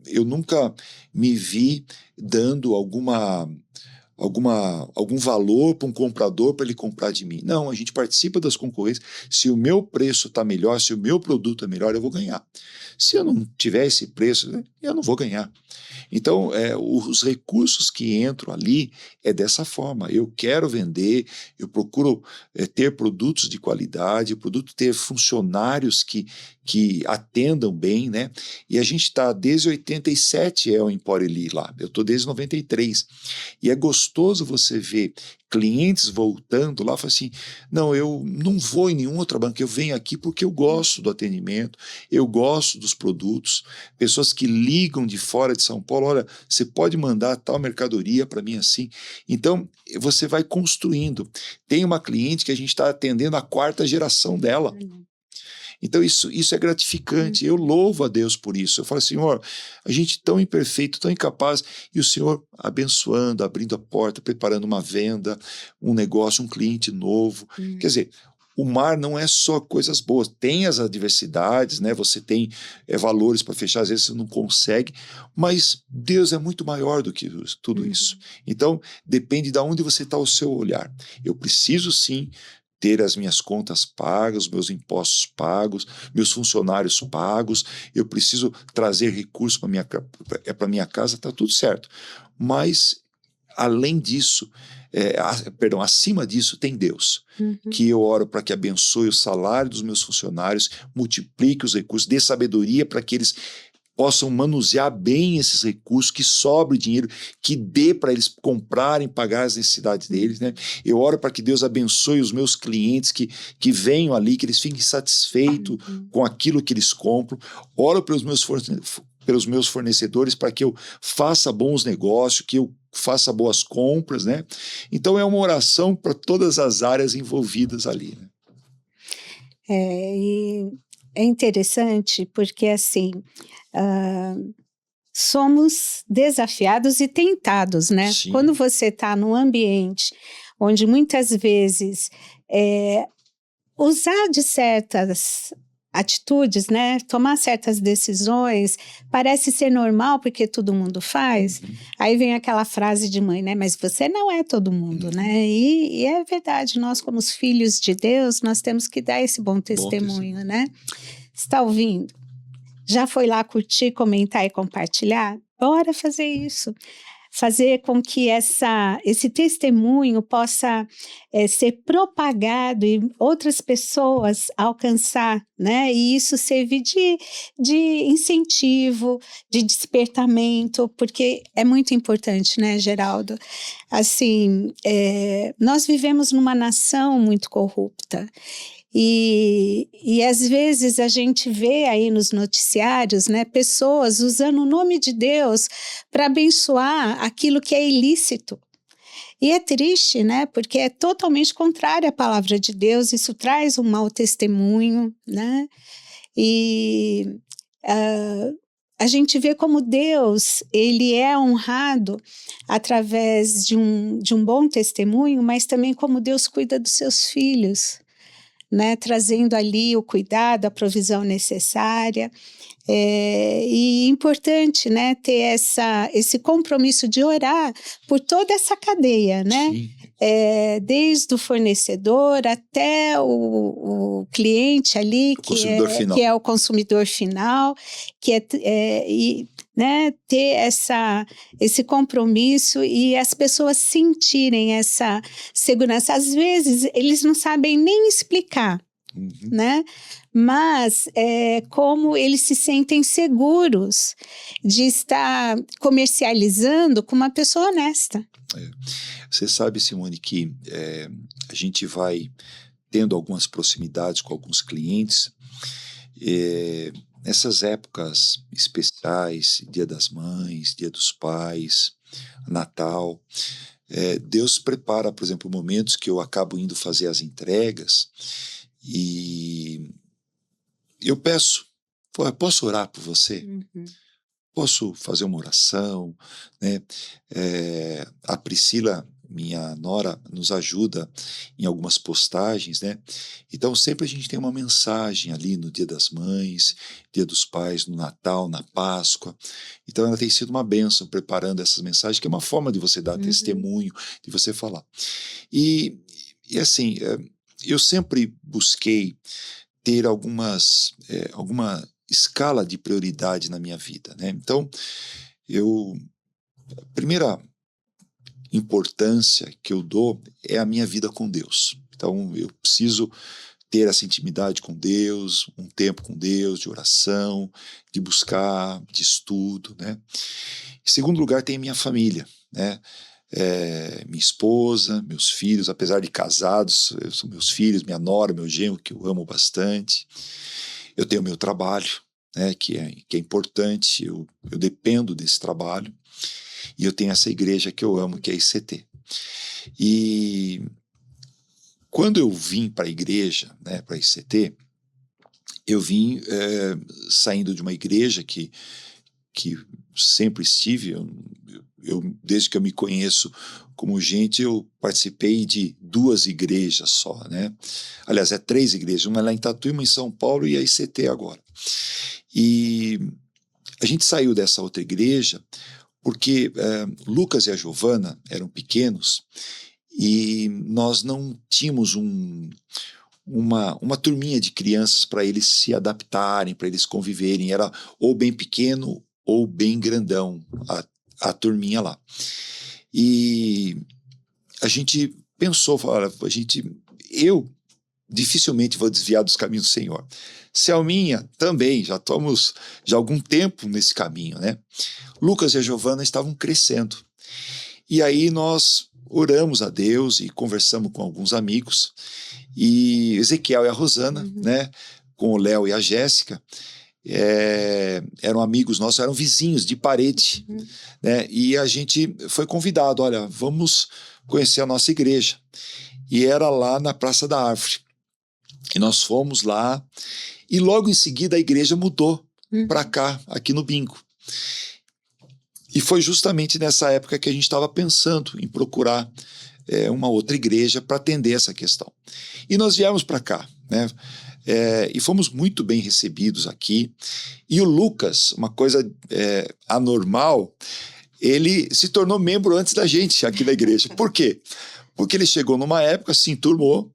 Eu nunca me vi dando algum valor para um comprador para ele comprar de mim. Não, a gente participa das concorrências. Se o meu preço está melhor, se o meu produto é melhor, eu vou ganhar. Se eu não tiver esse preço, eu não vou ganhar. Então, os recursos que entram ali é dessa forma. Eu quero vender, eu procuro ter produtos de qualidade, ter funcionários que atendam bem, né? E a gente está desde 87 o Empório Eli lá. Eu estou desde 93. E é gostoso você ver clientes voltando lá, falam assim, não, eu não vou em nenhuma outra banca, eu venho aqui porque eu gosto do atendimento, eu gosto dos produtos, pessoas que ligam de fora de São Paulo, olha, você pode mandar tal mercadoria para mim assim. Então, você vai construindo. Tem uma cliente que a gente está atendendo a 4ª geração dela. Então isso é gratificante, eu louvo a Deus por isso. Eu falo, Senhor, a gente tão imperfeito, tão incapaz, e o Senhor abençoando, abrindo a porta, preparando uma venda, um negócio, um cliente novo. Quer dizer, o mar não é só coisas boas, tem as adversidades, né? Você tem valores para fechar, às vezes você não consegue, mas Deus é muito maior do que tudo isso. Então, depende de onde você está o seu olhar. Eu preciso sim ter as minhas contas pagas, os meus impostos pagos, meus funcionários pagos, eu preciso trazer recursos para minha casa, está tudo certo. Mas, além disso, acima disso tem Deus, que eu oro para que abençoe o salário dos meus funcionários, multiplique os recursos, dê sabedoria para que eles possam manusear bem esses recursos, que sobre dinheiro, que dê para eles comprarem, pagar as necessidades deles, né? Eu oro para que Deus abençoe os meus clientes, que venham ali, que eles fiquem satisfeitos com aquilo que eles compram. Oro pelos meus fornecedores para que eu faça bons negócios, que eu faça boas compras, né? Então é uma oração para todas as áreas envolvidas ali, né? E é interessante porque, assim, somos desafiados e tentados, né? Sim. Quando você está num ambiente onde muitas vezes usar de certas atitudes, né? Tomar certas decisões parece ser normal porque todo mundo faz. Aí vem aquela frase de mãe, né? Mas você não é todo mundo, né? E é verdade, nós como os filhos de Deus, nós temos que dar esse bom testemunho, né? Está ouvindo? Já foi lá curtir, comentar e compartilhar? Bora fazer isso. Fazer com que esse testemunho possa ser propagado e outras pessoas alcançar, né? E isso servir de incentivo, de despertamento, porque é muito importante, né, Geraldo? Assim, nós vivemos numa nação muito corrupta. E às vezes a gente vê aí nos noticiários, né, pessoas usando o nome de Deus para abençoar aquilo que é ilícito. E é triste, né, porque é totalmente contrário à palavra de Deus, isso traz um mau testemunho, né, e a gente vê como Deus, ele é honrado através de um bom testemunho, mas também como Deus cuida dos seus filhos, né, trazendo ali o cuidado, a provisão necessária. E importante, né, ter esse compromisso de orar por toda essa cadeia, né? Desde o fornecedor até o cliente ali, que é o consumidor final, né, ter esse compromisso e as pessoas sentirem essa segurança. Às vezes, eles não sabem nem explicar, né? Mas como eles se sentem seguros de estar comercializando com uma pessoa honesta. Você sabe, Simone, que a gente vai tendo algumas proximidades com alguns clientes. Nessas épocas especiais, Dia das Mães, Dia dos Pais, Natal, Deus prepara, por exemplo, momentos que eu acabo indo fazer as entregas e eu peço, posso orar por você? Posso fazer uma oração, né? A Priscila, minha nora, nos ajuda em algumas postagens, né? Então sempre a gente tem uma mensagem ali no Dia das Mães, Dia dos Pais, no Natal, na Páscoa. Então ela tem sido uma bênção preparando essas mensagens, que é uma forma de você dar testemunho, de você falar. E assim, eu sempre busquei ter alguma escala de prioridade na minha vida, né? Então, a primeira importância que eu dou é a minha vida com Deus. Então, eu preciso ter essa intimidade com Deus, um tempo com Deus, de oração, de buscar, de estudo, né? Em segundo lugar, tem a minha família, né? Minha esposa, meus filhos, apesar de casados, são meus filhos, minha nora, meu genro, que eu amo bastante. Eu tenho meu trabalho, né, que é importante, eu dependo desse trabalho, e eu tenho essa igreja que eu amo, que é a ICT. E quando eu vim para a igreja, né, para a ICT, eu vim saindo de uma igreja que sempre estive, desde que eu me conheço como gente, eu participei de 2 igrejas só, né? Aliás, 3 igrejas, uma lá em Tatuí, uma em São Paulo e a ICT agora. E a gente saiu dessa outra igreja porque Lucas e a Giovana eram pequenos e nós não tínhamos uma turminha de crianças para eles se adaptarem, para eles conviverem. Era ou bem pequeno ou bem grandão a turminha lá. E a gente pensou, eu dificilmente vou desviar dos caminhos do Senhor. Selminha também, já estamos já há algum tempo nesse caminho, né? Lucas e a Giovana estavam crescendo. E aí nós oramos a Deus e conversamos com alguns amigos, e Ezequiel e a Rosana, né, com o Léo e a Jéssica, eram amigos nossos, eram vizinhos de parede, né, e a gente foi convidado, olha, vamos conhecer a nossa igreja. E era lá na Praça da Árvore. E nós fomos lá, e logo em seguida a igreja mudou para cá, aqui no Bingo. E foi justamente nessa época que a gente estava pensando em procurar uma outra igreja para atender essa questão. E nós viemos para cá, né? E fomos muito bem recebidos aqui. E o Lucas, uma coisa anormal, ele se tornou membro antes da gente aqui da igreja. Por quê? Porque ele chegou numa época, se enturmou,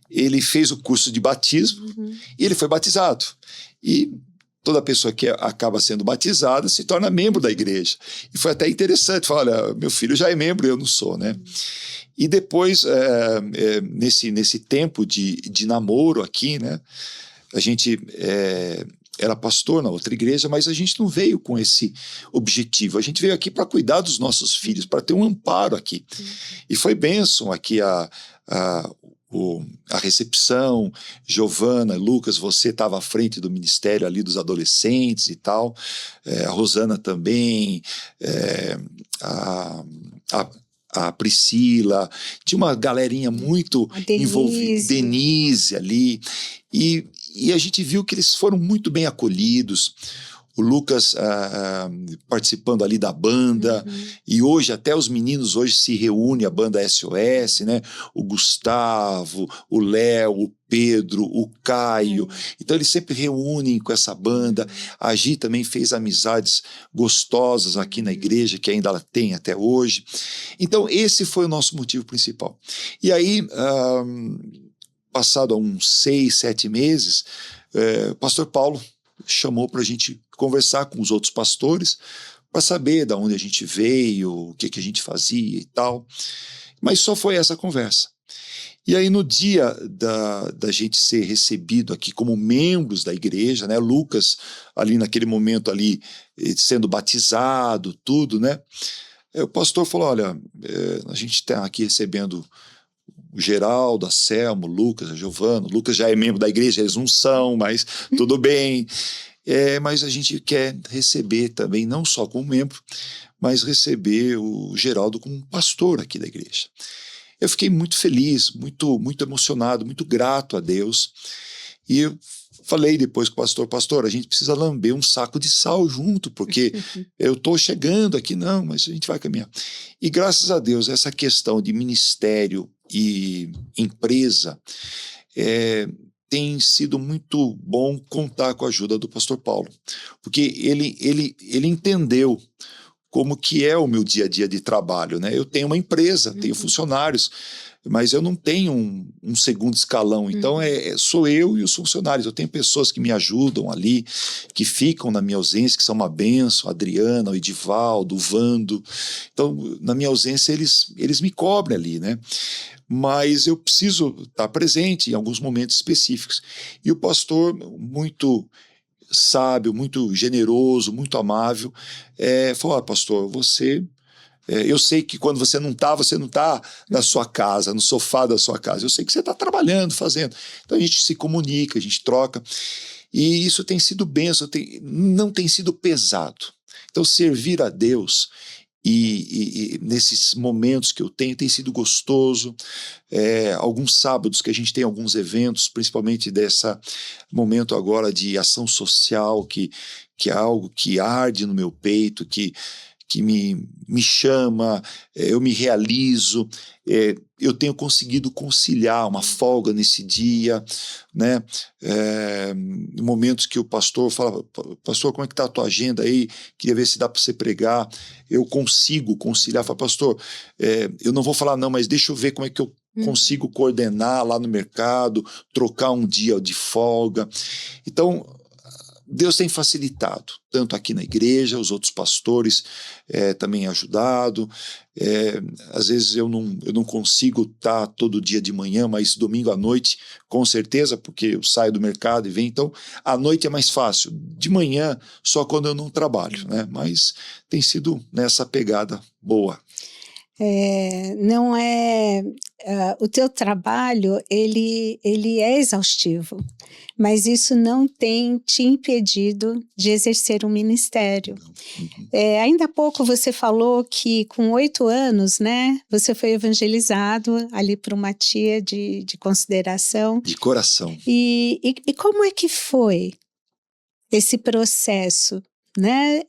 ele fez o curso de batismo e ele foi batizado. E toda pessoa que acaba sendo batizada se torna membro da igreja. E foi até interessante, falar, olha, meu filho já é membro, eu não sou, né? E depois, nesse tempo de namoro aqui, né? A gente era pastor na outra igreja, mas a gente não veio com esse objetivo. A gente veio aqui para cuidar dos nossos filhos, para ter um amparo aqui. E foi bênção aqui a recepção. Giovana, Lucas, você estava à frente do ministério ali dos adolescentes e tal, a Rosana também, a Priscila, tinha uma galerinha muito envolvida, Denise ali, e a gente viu que eles foram muito bem acolhidos. O Lucas participando ali da banda, e hoje até os meninos hoje se reúnem, a banda SOS, né? O Gustavo, o Léo, o Pedro, o Caio, então eles sempre reúnem com essa banda. A Gi também fez amizades gostosas aqui na igreja, que ainda ela tem até hoje. Então esse foi o nosso motivo principal. E aí, passado uns 6, 7 meses, o pastor Paulo chamou para a gente conversar com os outros pastores para saber de onde a gente veio, o que a gente fazia e tal. Mas só foi essa conversa. E aí no dia da gente ser recebido aqui como membros da igreja, né, Lucas ali naquele momento ali sendo batizado, tudo, né, o pastor falou, olha, a gente está aqui recebendo o Geraldo, a Selma, o Lucas, a Giovana. O Lucas já é membro da igreja, eles não são, mas tudo bem. Mas a gente quer receber também, não só como membro, mas receber o Geraldo como pastor aqui da igreja. Eu fiquei muito feliz, muito, muito emocionado, muito grato a Deus. E eu falei depois com o pastor, a gente precisa lamber um saco de sal junto, porque eu estou chegando aqui, não, mas a gente vai caminhar. E graças a Deus, essa questão de ministério e empresa tem sido muito bom contar com a ajuda do pastor Paulo, porque ele entendeu como que é o meu dia a dia de trabalho, né? Eu tenho uma empresa, tenho funcionários, mas eu não tenho um segundo escalão, então sou eu e os funcionários. Eu tenho pessoas que me ajudam ali, que ficam na minha ausência, que são uma bênção, a Adriana, o Edivaldo, o Vando. Então, na minha ausência, eles me cobrem ali, né? Mas eu preciso estar presente em alguns momentos específicos. E o pastor, muito sábio, muito generoso, muito amável, falou, pastor, você... eu sei que quando você não está na sua casa, no sofá da sua casa, eu sei que você está trabalhando, fazendo. Então a gente se comunica, a gente troca, e isso tem sido bênção, não tem sido pesado. Então servir a Deus e nesses momentos que eu tenho, tem sido gostoso. Alguns sábados que a gente tem alguns eventos, principalmente desse momento agora de ação social, que é algo que arde no meu peito, que me chama, eu me realizo, eu tenho conseguido conciliar uma folga nesse dia, né? Momentos que o pastor fala, pastor, como é que está a tua agenda aí? Queria ver se dá para você pregar. Eu consigo conciliar, falo, pastor, eu não vou falar não, mas deixa eu ver como é que eu consigo coordenar lá no mercado, trocar um dia de folga. Então, Deus tem facilitado, tanto aqui na igreja, os outros pastores também ajudado. Às vezes eu não consigo estar todo dia de manhã, mas domingo à noite, com certeza, porque eu saio do mercado e venho. Então, à noite é mais fácil. De manhã, só quando eu não trabalho, né? Mas tem sido nessa pegada boa. Não é o teu trabalho, ele é exaustivo, mas isso não tem te impedido de exercer um ministério. Uhum. Ainda há pouco você falou que com 8 anos, né, você foi evangelizado ali por uma tia de consideração. De coração. E como é que foi esse processo? Né?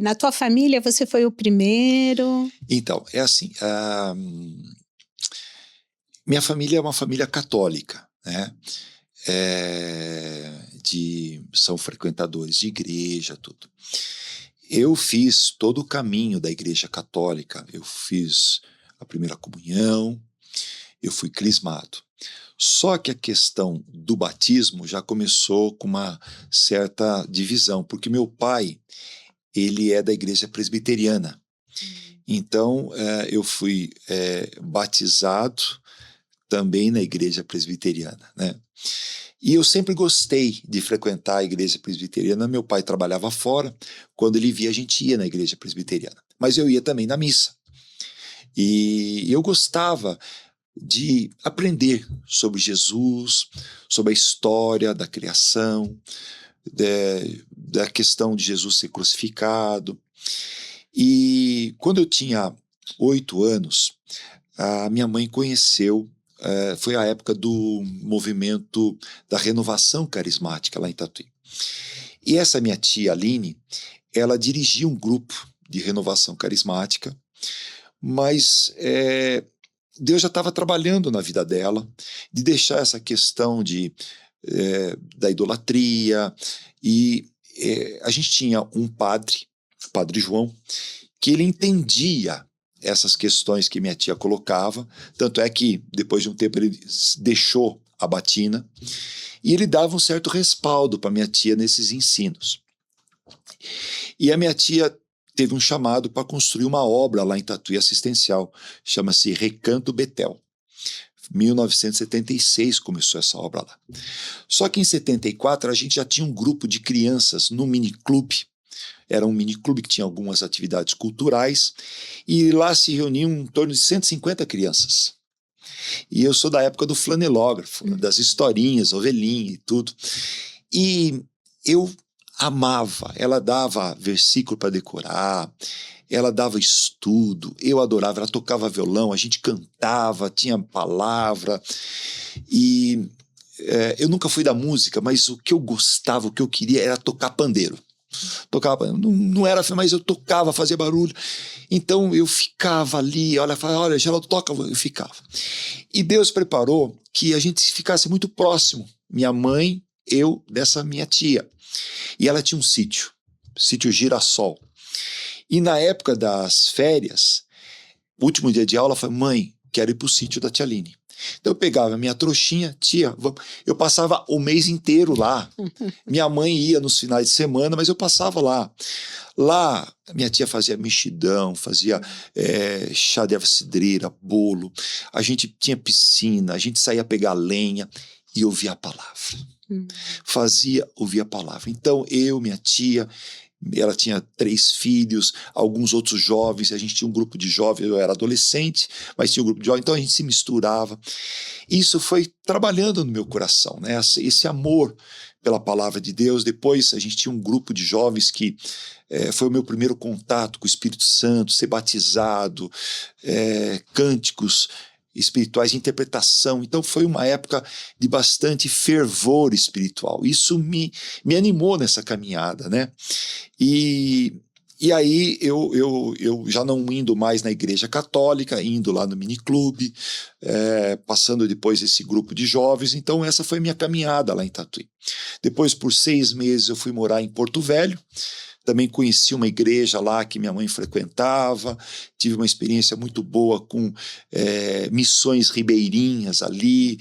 Na tua família você foi o primeiro? Então, é assim, minha família é uma família católica, né? São frequentadores de igreja, tudo. Eu fiz todo o caminho da igreja católica, eu fiz a primeira comunhão, eu fui crismado. Só que a questão do batismo já começou com uma certa divisão, porque meu pai, ele é da igreja presbiteriana. Então, eu fui batizado também na igreja presbiteriana, né? E eu sempre gostei de frequentar a igreja presbiteriana. Meu pai trabalhava fora, quando ele via a gente ia na igreja presbiteriana. Mas eu ia também na missa. E eu gostava de aprender sobre Jesus, sobre a história da criação, da questão de Jesus ser crucificado. E quando eu tinha 8 anos, a minha mãe conheceu, foi a época do movimento da renovação carismática lá em Tatuí. E essa minha tia Aline, ela dirigia um grupo de renovação carismática, mas Deus já estava trabalhando na vida dela, de deixar essa questão da idolatria, e a gente tinha um padre, o Padre João, que ele entendia essas questões que minha tia colocava, tanto é que depois de um tempo ele deixou a batina, e ele dava um certo respaldo para minha tia nesses ensinos. E a minha tia teve um chamado para construir uma obra lá em Tatuí assistencial, chama-se Recanto Betel. 1976 começou essa obra lá. Só que em 74 a gente já tinha um grupo de crianças no miniclube. Era um miniclube que tinha algumas atividades culturais, e lá se reuniam em torno de 150 crianças. E eu sou da época do flanelógrafo, das historinhas, ovelhinha e tudo. E eu amava, ela dava versículo para decorar, ela dava estudo, eu adorava, ela tocava violão, a gente cantava, tinha palavra, e eu nunca fui da música, mas o que eu gostava, o que eu queria era tocar pandeiro. Tocava, não era, mas eu tocava, fazia barulho. Então eu ficava ali, olha, Geraldo toca, eu ficava. E Deus preparou que a gente ficasse muito próximo, minha mãe, eu, dessa minha tia. E ela tinha um sítio Girassol. E na época das férias, o último dia de aula, ela falou: mãe, quero ir pro sítio da tia Aline. Então eu pegava minha trouxinha, tia, eu passava o mês inteiro lá. Minha mãe ia nos finais de semana, mas eu passava lá. Lá, minha tia fazia mexidão, fazia chá de cidreira, bolo. A gente tinha piscina, a gente saía pegar lenha e ouvia a palavra. Ouvia a palavra. Então eu, minha tia, ela tinha 3 filhos, alguns outros jovens, a gente tinha um grupo de jovens, eu era adolescente, mas tinha um grupo de jovens, então a gente se misturava. Isso foi trabalhando no meu coração, né? Esse amor pela palavra de Deus. Depois a gente tinha um grupo de jovens que foi o meu primeiro contato com o Espírito Santo, ser batizado, cânticos espirituais de interpretação. Então foi uma época de bastante fervor espiritual. Isso me animou nessa caminhada, né? E aí eu já não indo mais na igreja católica, indo lá no miniclube, passando depois esse grupo de jovens. Então essa foi minha caminhada lá em Tatuí. Depois, por 6 meses, eu fui morar em Porto Velho. Também conheci uma igreja lá que minha mãe frequentava, tive uma experiência muito boa com missões ribeirinhas ali,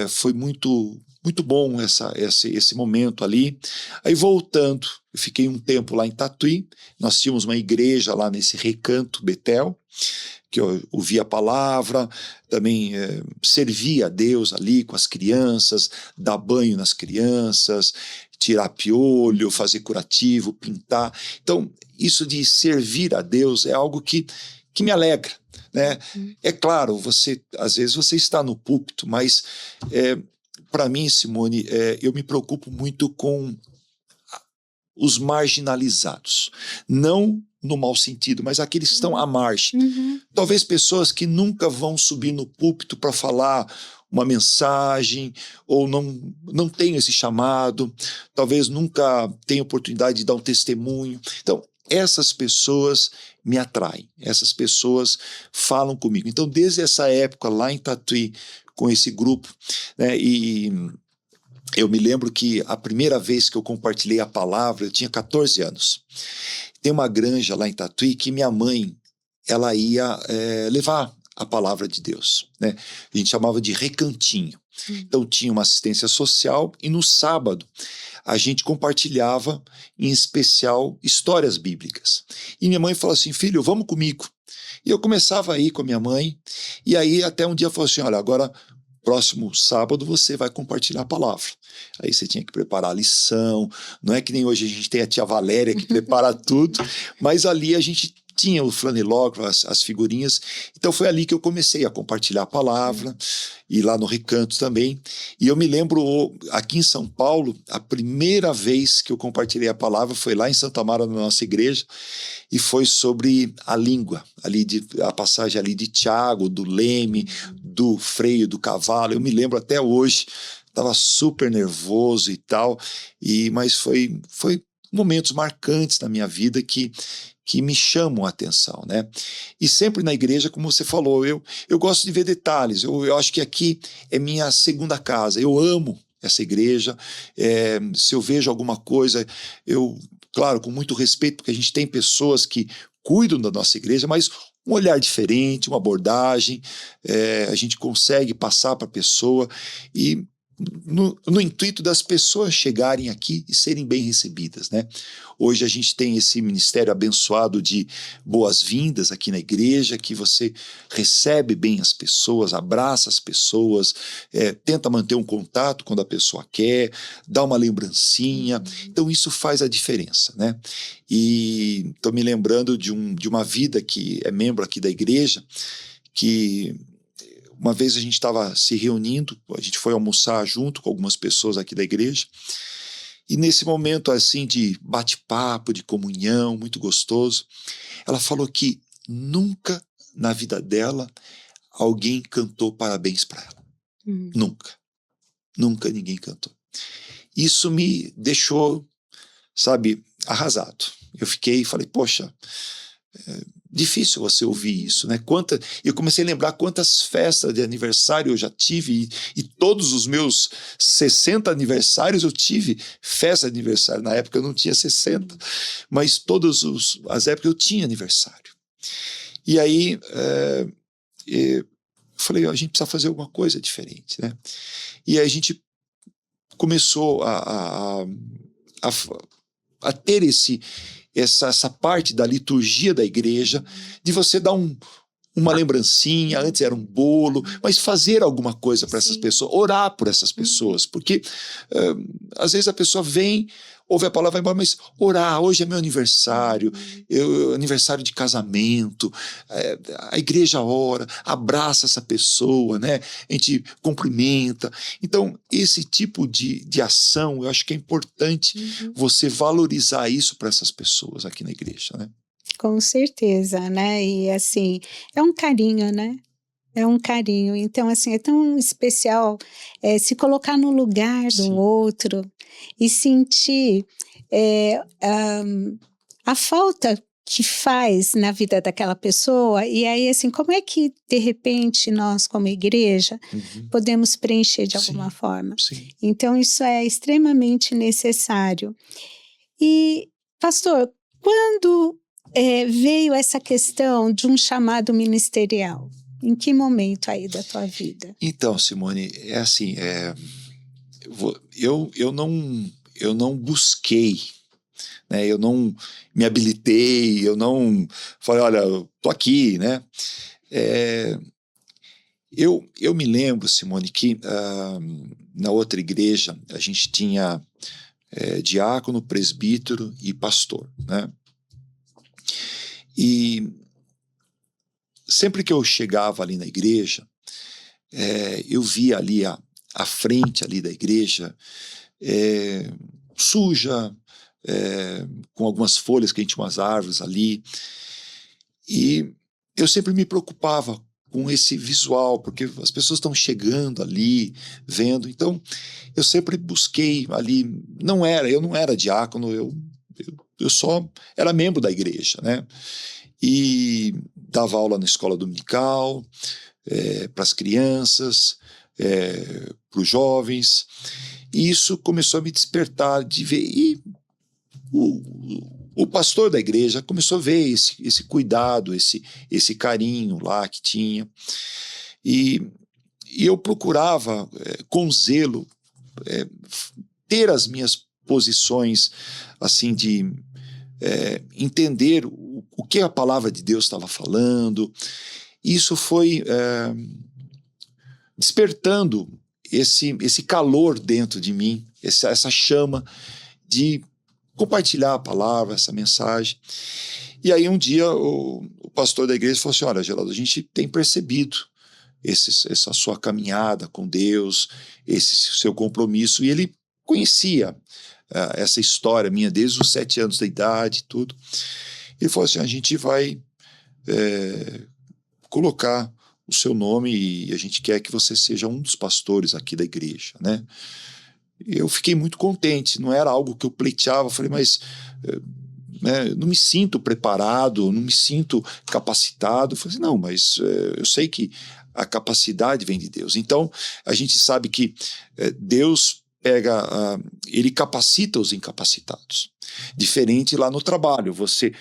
foi muito muito bom esse momento ali. Aí voltando, eu fiquei um tempo lá em Tatuí, nós tínhamos uma igreja lá nesse Recanto Betel, que eu ouvia a palavra, também servia a Deus ali com as crianças, dar banho nas crianças, tirar piolho, fazer curativo, pintar. Então, isso de servir a Deus é algo que me alegra, né? É claro, às vezes você está no púlpito, mas para mim, Simone, eu me preocupo muito com os marginalizados. Não no mau sentido, mas aqueles que estão à margem. Talvez pessoas que nunca vão subir no púlpito para falar uma mensagem, ou não tenham esse chamado, talvez nunca tenham oportunidade de dar um testemunho. Então, essas pessoas me atraem, essas pessoas falam comigo. Então, desde essa época, lá em Tatuí, com esse grupo, né, e eu me lembro que a primeira vez que eu compartilhei a palavra, eu tinha 14 anos. Tem uma granja lá em Tatuí que minha mãe, ela ia levar a palavra de Deus, né? A gente chamava de recantinho. Então tinha uma assistência social e no sábado a gente compartilhava, em especial, histórias bíblicas. E minha mãe falou assim, filho, vamos comigo. E eu começava a ir com a minha mãe, e aí até um dia falou assim, olha, agora próximo sábado você vai compartilhar a palavra. Aí você tinha que preparar a lição, não é que nem hoje a gente tem a tia Valéria que prepara tudo, mas ali a gente tinha o flanelógrafo, as figurinhas, então foi ali que eu comecei a compartilhar a palavra, e lá no Recanto também, e eu me lembro, aqui em São Paulo, a primeira vez que eu compartilhei a palavra foi lá em Santa Amaro, na nossa igreja, e foi sobre a língua, a passagem ali de Tiago, do leme, do freio do cavalo, eu me lembro até hoje, estava super nervoso e tal, mas foi momentos marcantes na minha vida que me chamam a atenção, né? E sempre na igreja, como você falou, eu gosto de ver detalhes, eu acho que aqui é minha segunda casa, eu amo essa igreja, se eu vejo alguma coisa, claro, com muito respeito, porque a gente tem pessoas que cuidam da nossa igreja, mas um olhar diferente, uma abordagem, a gente consegue passar para a pessoa e no intuito das pessoas chegarem aqui e serem bem recebidas, né? Hoje a gente tem esse ministério abençoado de boas-vindas aqui na igreja, que você recebe bem as pessoas, abraça as pessoas, tenta manter um contato quando a pessoa quer, dá uma lembrancinha, então isso faz a diferença, né? E estou me lembrando de uma vida que é membro aqui da igreja, que uma vez a gente estava se reunindo, a gente foi almoçar junto com algumas pessoas aqui da igreja, e nesse momento assim de bate-papo, de comunhão, muito gostoso, ela falou que nunca na vida dela alguém cantou parabéns para ela. Nunca ninguém cantou. Isso me deixou, sabe, arrasado. Eu falei, poxa, difícil você ouvir isso, né? Eu comecei a lembrar quantas festas de aniversário eu já tive, e todos os meus 60 aniversários eu tive festa de aniversário. Na época eu não tinha 60, mas todas as épocas eu tinha aniversário. E aí eu falei, a gente precisa fazer alguma coisa diferente, né? E aí a gente começou a ter essa parte da liturgia da igreja, de você dar uma lembrancinha, antes era um bolo, mas fazer alguma coisa para essas pessoas, orar por essas pessoas, porque às vezes a pessoa vem, ouve a palavra, vai embora, mas orar, hoje é meu aniversário, aniversário de casamento, a igreja ora, abraça essa pessoa, né? A gente cumprimenta. Então, esse tipo de ação, eu acho que é importante você valorizar isso para essas pessoas aqui na igreja, né? Com certeza, né? E assim, é um carinho, né? É um carinho. Então, assim, é tão especial se colocar no lugar do outro e sentir a falta que faz na vida daquela pessoa. E aí, assim, como é que, de repente, nós, como igreja, podemos preencher de alguma forma? Sim. Então, isso é extremamente necessário. E, pastor, quando veio essa questão de um chamado ministerial? Em que momento aí da tua vida? Então, Simone, é assim, eu não busquei, né? Eu não me habilitei, eu não falei, olha, eu tô aqui, né? Eu me lembro, Simone, que na outra igreja a gente tinha diácono, presbítero e pastor, né? E sempre que eu chegava ali na igreja, eu via ali a frente ali da igreja suja, com algumas folhas, que a gente tinha umas árvores ali, e eu sempre me preocupava com esse visual, porque as pessoas estão chegando ali, vendo, então eu sempre busquei ali, eu não era diácono, eu só era membro da igreja, né? E dava aula na escola dominical, para as crianças, para os jovens, e isso começou a me despertar de ver, e o pastor da igreja começou a ver esse cuidado, esse carinho lá que tinha, e eu procurava com zelo ter as minhas posições assim de entender o que a palavra de Deus estava falando. Isso foi despertando esse calor dentro de mim, essa chama de compartilhar a palavra, essa mensagem. E aí um dia o pastor da igreja falou assim, olha, Geraldo, a gente tem percebido essa sua caminhada com Deus, esse seu compromisso, e ele conhecia essa história minha desde os 7 anos da idade, tudo. Ele falou assim, a gente vai colocar o seu nome e a gente quer que você seja um dos pastores aqui da igreja, né? Eu fiquei muito contente, não era algo que eu pleiteava, eu falei, mas não me sinto preparado, não me sinto capacitado. Eu falei assim, não, mas eu sei que a capacidade vem de Deus. Então, a gente sabe que Deus ele capacita os incapacitados. Diferente lá no trabalho, você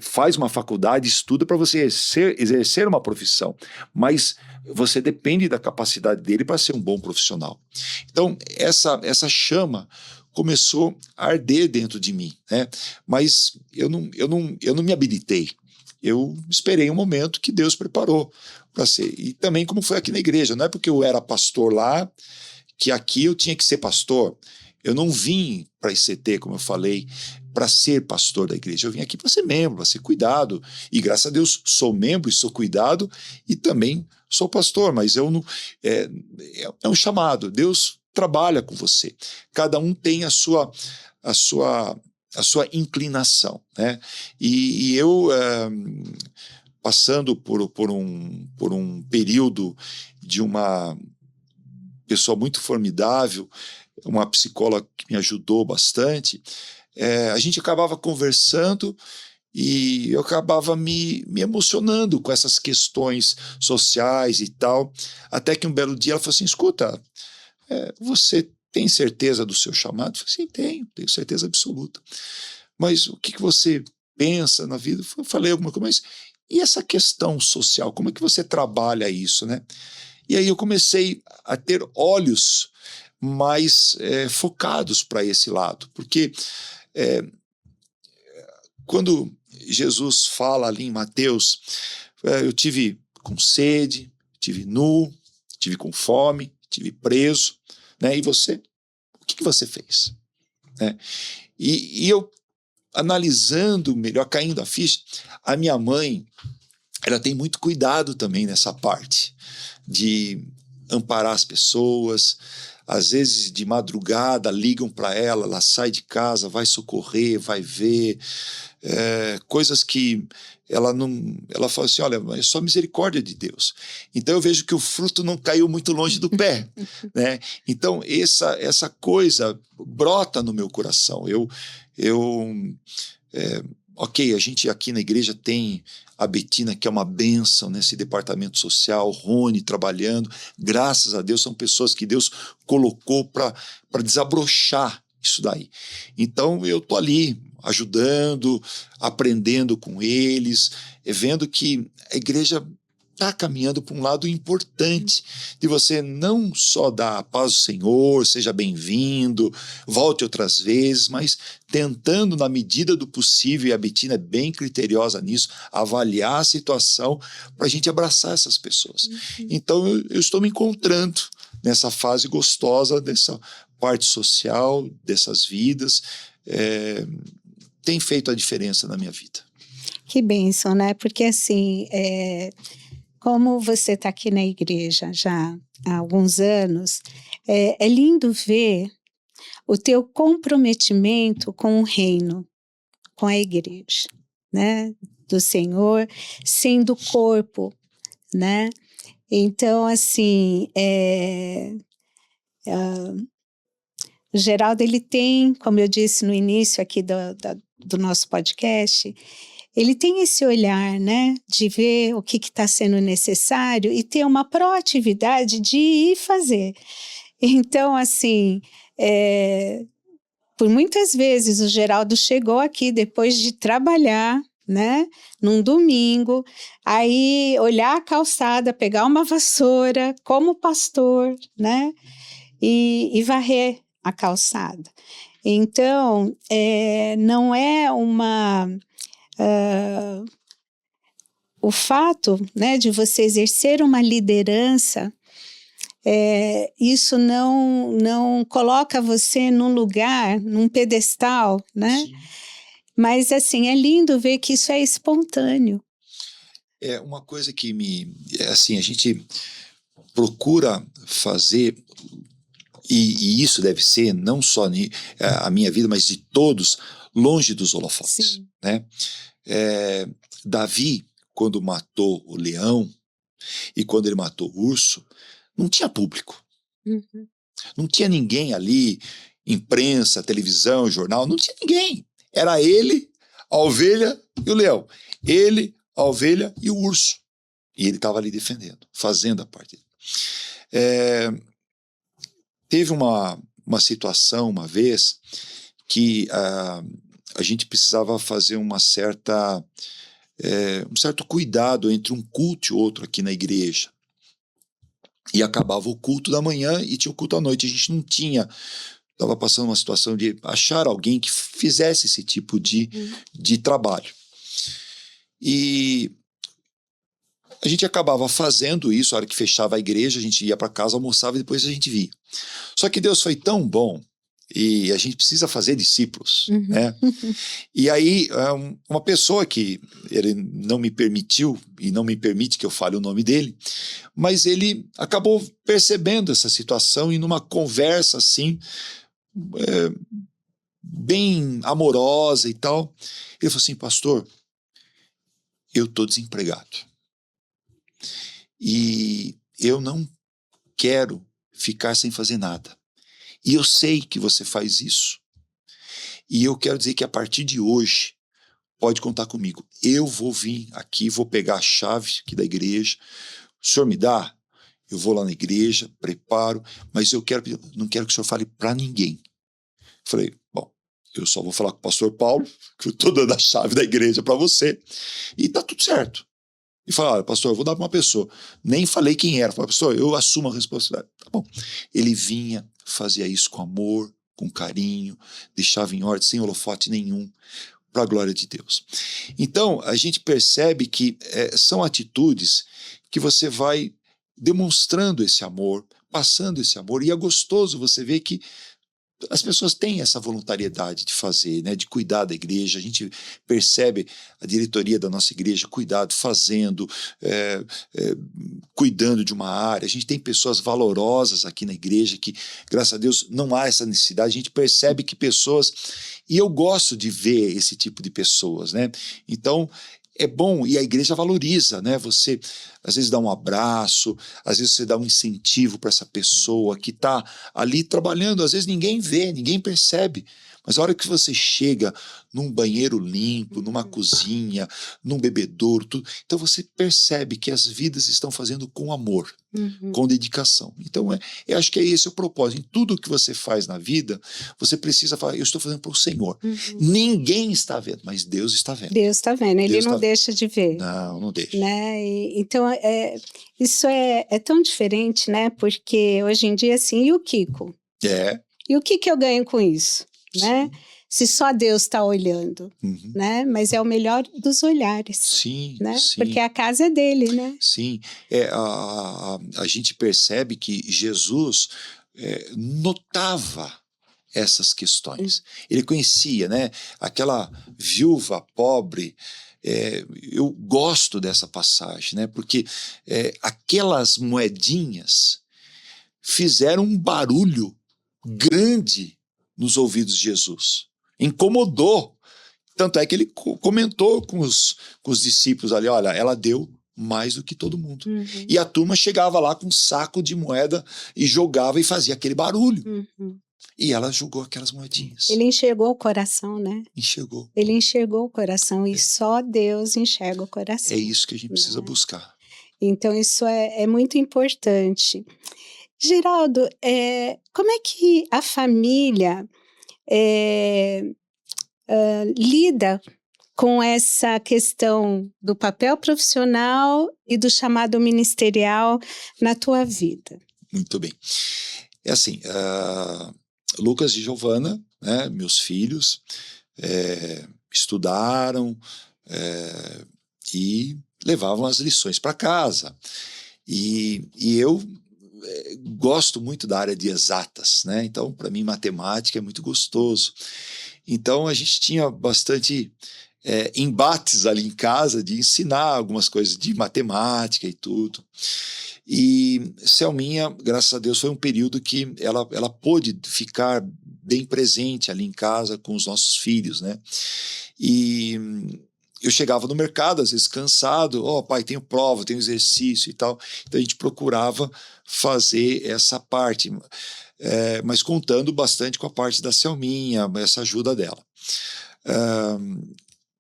faz uma faculdade, estuda para você exercer uma profissão, mas você depende da capacidade dele para ser um bom profissional. Então, essa chama começou a arder dentro de mim, né? Mas eu não me habilitei. Eu esperei um momento que Deus preparou para ser. E também como foi aqui na igreja, não é porque eu era pastor lá que aqui eu tinha que ser pastor. Eu não vim para ICT, como eu falei, para ser pastor da igreja. Eu vim aqui para ser membro, para ser cuidado. E graças a Deus sou membro e sou cuidado e também sou pastor, mas eu não, é um chamado. Deus trabalha com você. Cada um tem a sua inclinação, né? E eu, passando por um período de uma pessoa muito formidável, uma psicóloga que me ajudou bastante, a gente acabava conversando e eu acabava me emocionando com essas questões sociais e tal, até que um belo dia ela falou assim, escuta, você tem certeza do seu chamado? Eu falei assim, tenho certeza absoluta. Mas o que você pensa na vida? Eu falei alguma coisa, mas e essa questão social? Como é que você trabalha isso, né? E aí eu comecei a ter olhos mais focados para esse lado, porque quando Jesus fala ali em Mateus, eu tive com sede, tive nu, tive com fome, tive preso, né? E você? O que você fez? Né? E eu, analisando melhor, caindo a ficha, a minha mãe, ela tem muito cuidado também nessa parte de amparar as pessoas. Às vezes de madrugada ligam para ela, ela sai de casa, vai socorrer, vai ver coisas que ela fala assim, olha, é só misericórdia de Deus. Então eu vejo que o fruto não caiu muito longe do pé, né? Então essa coisa brota no meu coração. Ok, a gente aqui na igreja tem a Betina, que é uma bênção nesse departamento social, Rony trabalhando, graças a Deus são pessoas que Deus colocou para desabrochar isso daí. Então eu estou ali ajudando, aprendendo com eles, vendo que a igreja está caminhando para um lado importante, de você não só dar a paz do Senhor, seja bem-vindo, volte outras vezes, mas tentando, na medida do possível, e a Bettina é bem criteriosa nisso, avaliar a situação para a gente abraçar essas pessoas. Então, eu estou me encontrando nessa fase gostosa, dessa parte social, dessas vidas, tem feito a diferença na minha vida. Que bênção, né? Porque assim, como você está aqui na igreja já há alguns anos, é lindo ver o teu comprometimento com o reino, com a igreja, né? Do Senhor, sendo corpo, né? Então, assim, o Geraldo, ele tem, como eu disse no início aqui do nosso podcast, ele tem esse olhar, né, de ver o que está sendo necessário e ter uma proatividade de ir fazer. Então, assim, por muitas vezes o Geraldo chegou aqui depois de trabalhar, né, num domingo, aí olhar a calçada, pegar uma vassoura como pastor, né, e varrer a calçada. Então, não é uma... o fato, né, de você exercer uma liderança, isso não coloca você num lugar, num pedestal, né? Sim. Mas, assim, é lindo ver que isso é espontâneo. É uma coisa que assim, a gente procura fazer, e isso deve ser não só a minha vida, mas de todos, longe dos holofotes. Sim. Né? Davi, quando matou o leão e quando ele matou o urso, não tinha público. Uhum. Não tinha ninguém ali, imprensa, televisão, jornal, não tinha ninguém. Era ele, a ovelha e o leão. Ele, a ovelha e o urso. E ele estava ali defendendo, fazendo a parte dele. Teve uma situação uma vez que a gente precisava fazer um certo cuidado entre um culto e outro aqui na igreja. E acabava o culto da manhã e tinha o culto à noite. A gente não tinha... Estava passando uma situação de achar alguém que fizesse esse tipo de trabalho. E a gente acabava fazendo isso, a hora que fechava a igreja, a gente ia para casa, almoçava e depois a gente via. Só que Deus foi tão bom, e a gente precisa fazer discípulos, né? E aí, uma pessoa que ele não me permitiu, e não me permite que eu fale o nome dele, mas ele acabou percebendo essa situação e numa conversa assim, bem amorosa e tal, ele falou assim: pastor, eu estou desempregado. E eu não quero ficar sem fazer nada. E eu sei que você faz isso. E eu quero dizer que a partir de hoje, pode contar comigo. Eu vou vir aqui, vou pegar a chave aqui da igreja. O senhor me dá? Eu vou lá na igreja, preparo, mas eu não quero que o senhor fale para ninguém. Falei, bom, eu só vou falar com o pastor Paulo, que eu estou dando a chave da igreja para você, e tá tudo certo. E falei, olha, pastor, eu vou dar para uma pessoa. Nem falei quem era. Falei, pastor, eu assumo a responsabilidade. Tá bom. Ele vinha, fazia isso com amor, com carinho, deixava em ordem, sem holofote nenhum, para a glória de Deus. Então, a gente percebe que são atitudes que você vai demonstrando esse amor, passando esse amor, e é gostoso você ver que as pessoas têm essa voluntariedade de fazer, né, de cuidar da igreja. A gente percebe a diretoria da nossa igreja fazendo, cuidando de uma área. A gente tem pessoas valorosas aqui na igreja que, graças a Deus, não há essa necessidade. A gente percebe que pessoas... E eu gosto de ver esse tipo de pessoas, né? Então... é bom, e a igreja valoriza, né? Você, às vezes, dá um abraço, às vezes você dá um incentivo para essa pessoa que está ali trabalhando, às vezes ninguém vê, ninguém percebe, mas a hora que você chega num banheiro limpo, numa cozinha, num bebedouro, tudo. Então você percebe que as vidas estão fazendo com amor, com dedicação. Então eu acho que é esse o propósito. Em tudo que você faz na vida, você precisa falar, eu estou fazendo para o Senhor. Ninguém está vendo, mas Deus está vendo. Deus está vendo, Ele Deus não tá deixa de ver. Não, não deixa. Né? Então, isso é tão diferente, né? Porque hoje em dia, assim, e o Kiko? E o que eu ganho com isso? Né? Se só Deus está olhando, né? Mas é o melhor dos olhares. Sim, né? sim. Porque a casa é dele, né? Sim, a gente percebe que Jesus notava essas questões. Ele conhecia, né? Aquela viúva pobre. Eu gosto dessa passagem, né? Porque aquelas moedinhas fizeram um barulho grande nos ouvidos de Jesus. Incomodou. Tanto é que ele comentou com os discípulos ali, olha, ela deu mais do que todo mundo. E a turma chegava lá com um saco de moeda e jogava e fazia aquele barulho. E ela jogou aquelas moedinhas. Ele enxergou o coração, né? Enxergou. Ele enxergou o coração e só Deus enxerga o coração. É isso que a gente precisa buscar. Então isso é muito importante. Geraldo, como é que a família lida com essa questão do papel profissional e do chamado ministerial na tua vida? Muito bem. É assim, Lucas e Giovana, né, meus filhos, estudaram e levavam as lições para casa. E eu gosto muito da área de exatas, né? Então, para mim, matemática é muito gostoso. Então, a gente tinha bastante embates ali em casa de ensinar algumas coisas de matemática e tudo. E Selminha, graças a Deus, foi um período que ela pôde ficar bem presente ali em casa com os nossos filhos, né? E eu chegava no mercado, às vezes cansado, pai, tenho prova, tenho exercício e tal. Então a gente procurava fazer essa parte, mas contando bastante com a parte da Selminha, essa ajuda dela.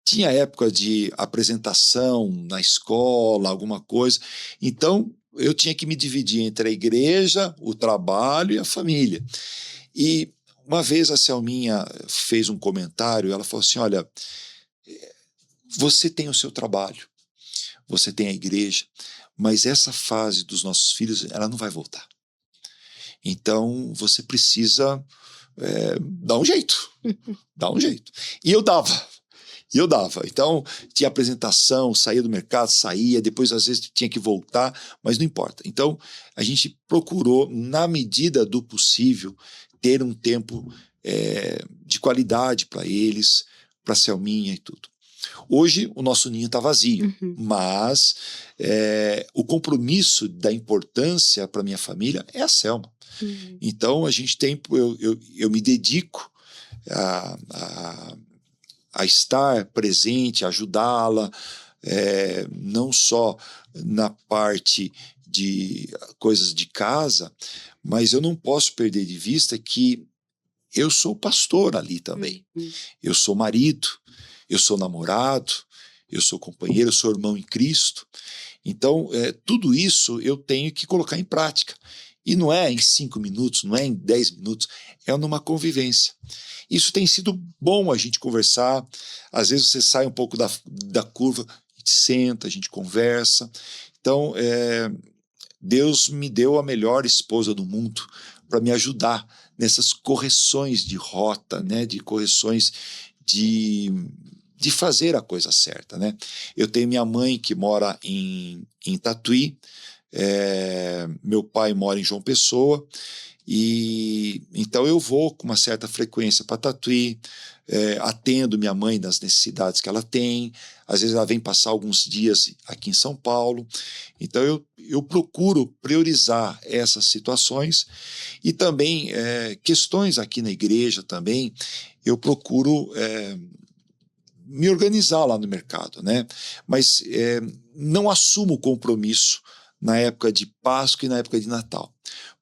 Tinha época de apresentação na escola, alguma coisa, então eu tinha que me dividir entre a igreja, o trabalho e a família. E uma vez a Selminha fez um comentário, ela falou assim, olha, você tem o seu trabalho, você tem a igreja, mas essa fase dos nossos filhos, ela não vai voltar. Então, você precisa dar um jeito, dar um jeito. E eu dava. Então, tinha apresentação, saía do mercado, saía, depois às vezes tinha que voltar, mas não importa. Então, a gente procurou, na medida do possível, ter um tempo de qualidade para eles, para a Selminha e tudo. Hoje, o nosso ninho está vazio, mas o compromisso da importância para minha família é a Selma. Então, a gente tem, eu me dedico a estar presente, a ajudá-la, não só na parte de coisas de casa, mas eu não posso perder de vista que eu sou pastor ali também. Eu sou marido, eu sou namorado, eu sou companheiro, eu sou irmão em Cristo. Então, tudo isso eu tenho que colocar em prática. E não é em 5 minutos, não é em 10 minutos, é numa convivência. Isso tem sido bom a gente conversar. Às vezes você sai um pouco da curva, a gente senta, a gente conversa. Então, Deus me deu a melhor esposa do mundo para me ajudar nessas correções de rota, né? De correções de fazer a coisa certa, né? Eu tenho minha mãe que mora em Tatuí, meu pai mora em João Pessoa, e então eu vou com uma certa frequência para Tatuí, atendo minha mãe nas necessidades que ela tem. Às vezes ela vem passar alguns dias aqui em São Paulo, então eu procuro priorizar essas situações. E também questões aqui na igreja também, eu procuro me organizar lá no mercado, né? Mas não assumo o compromisso na época de Páscoa e na época de Natal,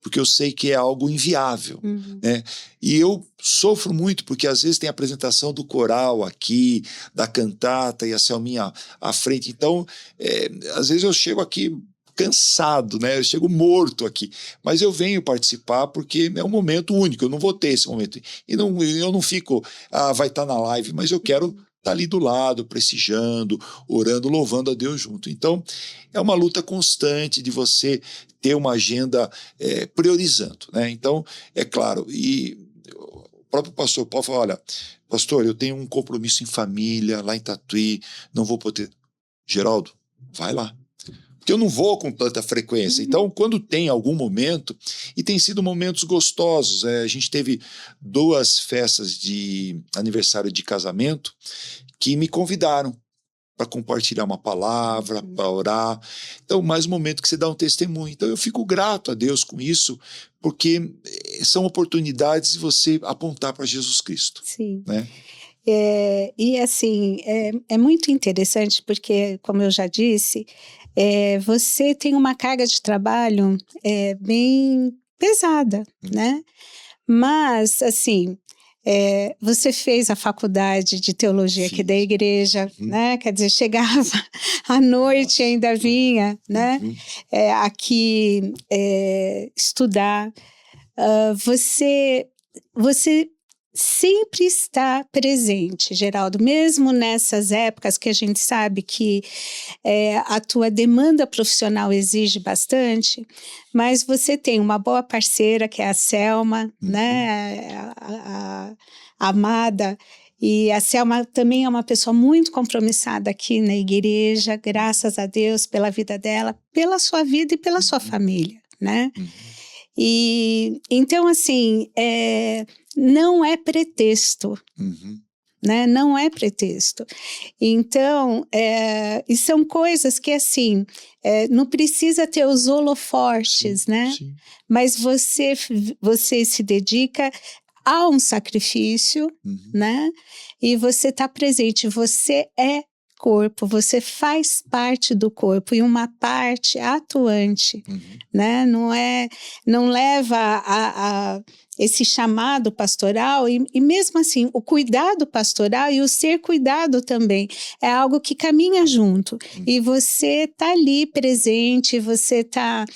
porque eu sei que é algo inviável, né? E eu sofro muito, porque às vezes tem a apresentação do coral aqui, da cantata e a Selminha à frente, então às vezes eu chego aqui cansado, né? Eu chego morto aqui, mas eu venho participar porque é um momento único, eu não vou ter esse momento, e eu não fico, vai estar na live, mas eu quero estar ali do lado, prestigiando, orando, louvando a Deus junto. Então, é uma luta constante de você ter uma agenda priorizando, né? Então, é claro, e o próprio pastor Paulo fala, olha, pastor, eu tenho um compromisso em família, lá em Tatuí, não vou poder... Geraldo, vai lá. Porque eu não vou com tanta frequência. Então, quando tem algum momento, e tem sido momentos gostosos, a gente teve 2 festas de aniversário de casamento que me convidaram para compartilhar uma palavra, para orar. Então, mais um momento que você dá um testemunho. Então, eu fico grato a Deus com isso, porque são oportunidades de você apontar para Jesus Cristo. Sim. Né? E assim, é muito interessante porque, como eu já disse, você tem uma carga de trabalho bem pesada, né? Mas, assim, você fez a faculdade de teologia aqui da igreja, né? Quer dizer, chegava à noite e ainda vinha, né? Aqui estudar. Você sempre está presente, Geraldo, mesmo nessas épocas que a gente sabe que a tua demanda profissional exige bastante, mas você tem uma boa parceira que é a Selma, né, a amada, e a Selma também é uma pessoa muito compromissada aqui na igreja, graças a Deus pela vida dela, pela sua vida e pela sua família, né? E então, assim, não é pretexto, né? Não é pretexto. Então, e são coisas que, assim, não precisa ter os holofortes, né? Sim. Mas você se dedica a um sacrifício, né? E você está presente, você é corpo, você faz parte do corpo e uma parte atuante, né? Não leva a esse chamado pastoral e mesmo assim o cuidado pastoral e o ser cuidado também é algo que caminha junto e você está ali presente, você está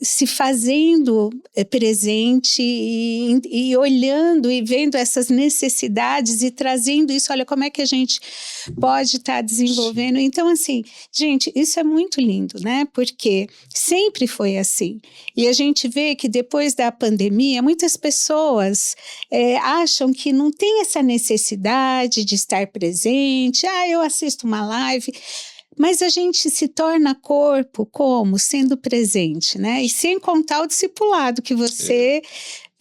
se fazendo presente e olhando e vendo essas necessidades e trazendo isso, olha como é que a gente pode estar desenvolvendo. Então, assim, gente, isso é muito lindo, né? Porque sempre foi assim. E a gente vê que depois da pandemia, muitas pessoas acham que não tem essa necessidade de estar presente. Eu assisto uma live. Mas a gente se torna corpo como? Sendo presente, né? E sem contar o discipulado que você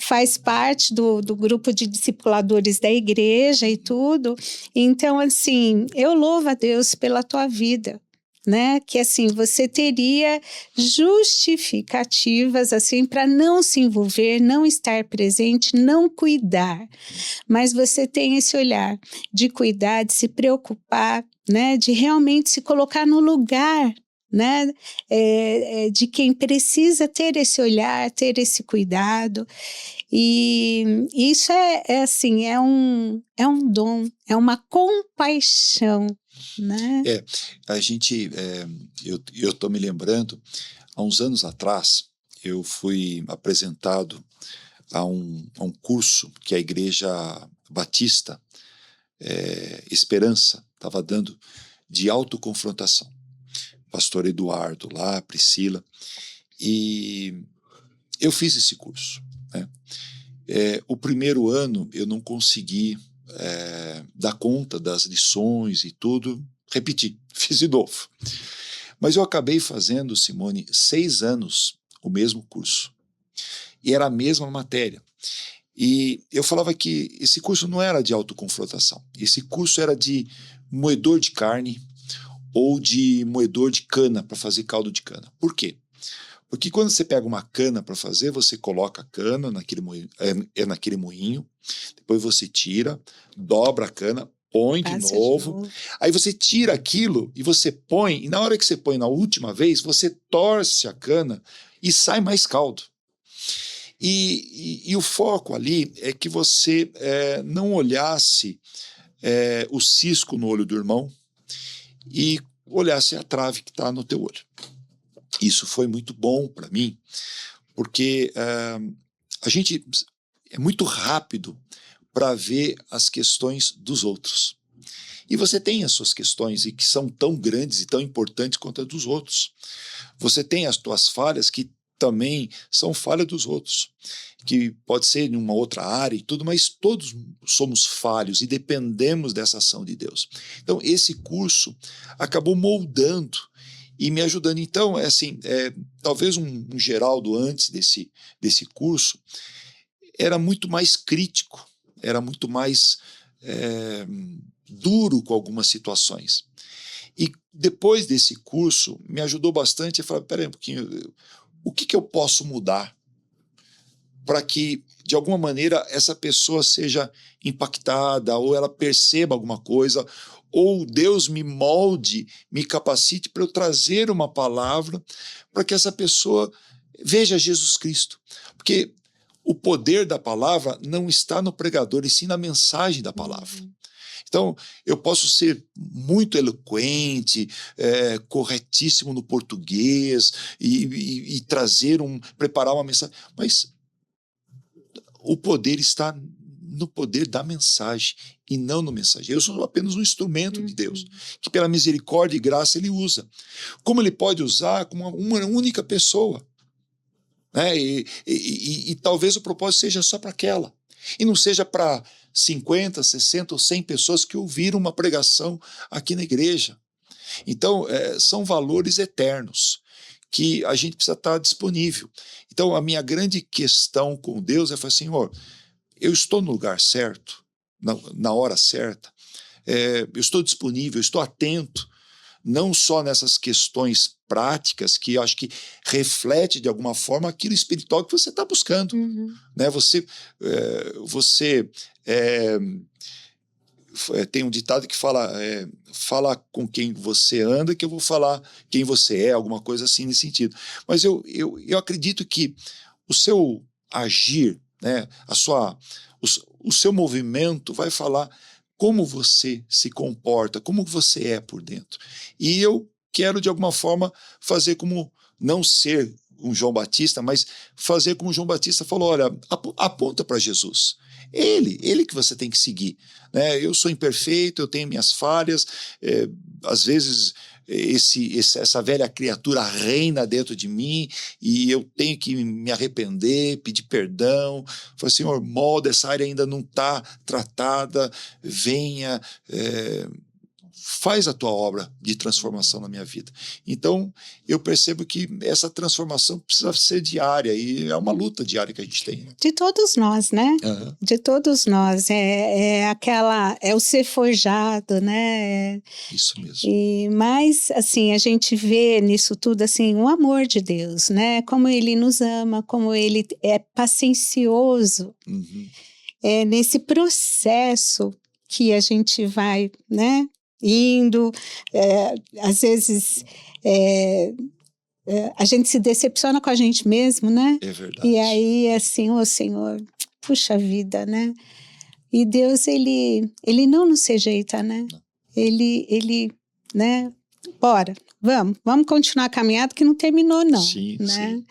faz parte do grupo de discipuladores da igreja e tudo. Então, assim, eu louvo a Deus pela tua vida, né? Que assim, você teria justificativas assim para não se envolver, não estar presente, não cuidar. Mas você tem esse olhar de cuidar, de se preocupar, né? De realmente se colocar no lugar, né? De quem precisa ter esse olhar, ter esse cuidado. E isso assim, é um dom, é uma compaixão, né? A gente, eu estou me lembrando, há uns anos atrás, eu fui apresentado a um curso que a Igreja Batista Esperança estava dando de autoconfrontação. Pastor Eduardo lá, Priscila, e eu fiz esse curso, né? O primeiro ano eu não consegui dar conta das lições e tudo, repeti, fiz de novo. Mas eu acabei fazendo, Simone, 6 anos o mesmo curso. E era a mesma matéria. E eu falava que esse curso não era de autoconfrontação. Esse curso era de moedor de carne ou de moedor de cana para fazer caldo de cana. Por quê? Porque quando você pega uma cana para fazer, você coloca a cana naquele moinho, naquele moinho, depois você tira, dobra a cana, põe de Passa novo. Aí você tira aquilo e você põe, e na hora que você põe na última vez, você torce a cana e sai mais caldo. E o foco ali é que você não olhasse o cisco no olho do irmão e olhasse a trave que está no teu olho. Isso foi muito bom para mim, porque a gente é muito rápido para ver as questões dos outros. E você tem as suas questões e que são tão grandes e tão importantes quanto as dos outros. Você tem as tuas falhas que também são falha dos outros, que pode ser em uma outra área e tudo, mas todos somos falhos e dependemos dessa ação de Deus. Então, esse curso acabou moldando e me ajudando. Então, talvez um Geraldo antes desse curso era muito mais crítico, era muito mais duro com algumas situações. E depois desse curso, me ajudou bastante a falar, peraí um pouquinho, o que eu posso mudar para que, de alguma maneira, essa pessoa seja impactada, ou ela perceba alguma coisa, ou Deus me molde, me capacite para eu trazer uma palavra para que essa pessoa veja Jesus Cristo. Porque o poder da palavra não está no pregador, e sim na mensagem da palavra. Então, eu posso ser muito eloquente, corretíssimo no português e preparar uma mensagem, mas o poder está no poder da mensagem e não no mensageiro. Eu sou apenas um instrumento de Deus, que pela misericórdia e graça ele usa. Como ele pode usar como uma única pessoa, né? E talvez o propósito seja só para aquela, e não seja para 50, 60 ou 100 pessoas que ouviram uma pregação aqui na igreja. Então, são valores eternos que a gente precisa estar disponível. Então, a minha grande questão com Deus é falar, Senhor, eu estou no lugar certo, na hora certa, eu estou disponível, eu estou atento, não só nessas questões práticas, que eu acho que reflete de alguma forma aquilo espiritual que você está buscando. Né? Você tem um ditado que fala, fala com quem você anda, que eu vou falar quem você é, alguma coisa assim nesse sentido. Mas eu acredito que o seu agir, né, o seu movimento vai falar como você se comporta, como você é por dentro. E eu quero, de alguma forma, fazer como, não ser um João Batista, mas fazer como João Batista falou, olha, aponta para Jesus. Ele que você tem que seguir. Né? Eu sou imperfeito, eu tenho minhas falhas, às vezes essa velha criatura reina dentro de mim e eu tenho que me arrepender, pedir perdão, falar, Senhor, molda, essa área ainda não está tratada, venha, faz a tua obra de transformação na minha vida. Então, eu percebo que essa transformação precisa ser diária, e é uma luta diária que a gente tem. De todos nós, né? Uhum. De todos nós. É o ser forjado, né? Isso mesmo. Mas, assim, a gente vê nisso tudo, assim, o amor de Deus, né? Como Ele nos ama, como Ele é paciencioso. Uhum. É nesse processo que a gente vai, né? Indo, às vezes a gente se decepciona com a gente mesmo, né? É verdade. E aí, assim, ô Senhor, puxa vida, né? E Deus, ele não nos rejeita, né? Ele, né? Bora, vamos continuar a caminhada que não terminou, não. Sim, né? sim.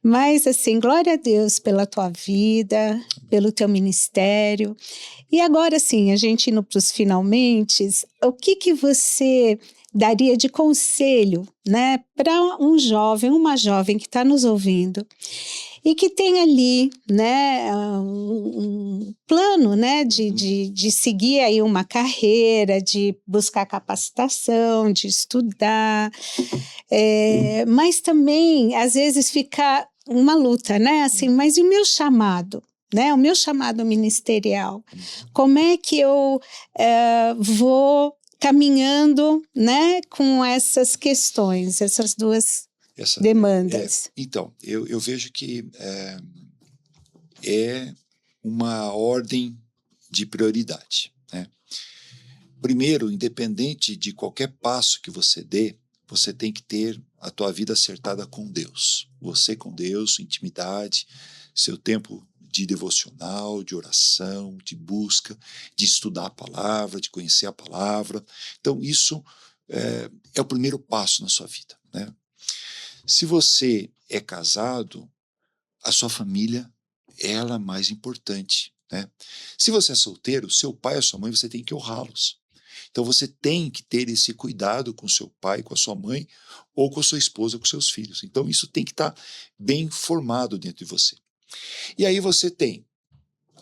Mas, assim, glória a Deus pela tua vida, pelo teu ministério. E agora, sim, a gente indo para os finalmente, o que você daria de conselho, né, para um jovem, uma jovem que está nos ouvindo e que tem ali, né, um plano, né, de seguir aí uma carreira, de buscar capacitação, de estudar, mas também, às vezes, fica uma luta, né, assim, mas e o meu chamado? Né, o meu chamado ministerial, como é que eu vou caminhando, né, com essas questões, essas duas demandas? Então, eu vejo que é uma ordem de prioridade, né? Primeiro, independente de qualquer passo que você dê, você tem que ter a tua vida acertada com Deus. Você com Deus, sua intimidade, seu tempo de devocional, de oração, de busca, de estudar a palavra, de conhecer a palavra. Então, isso é o primeiro passo na sua vida, né? Se você é casado, a sua família é ela mais importante, né? Se você é solteiro, seu pai e a sua mãe, você tem que honrá-los. Então você tem que ter esse cuidado com seu pai, com a sua mãe, ou com a sua esposa, com seus filhos. Então isso tem que estar bem formado dentro de você. E aí você tem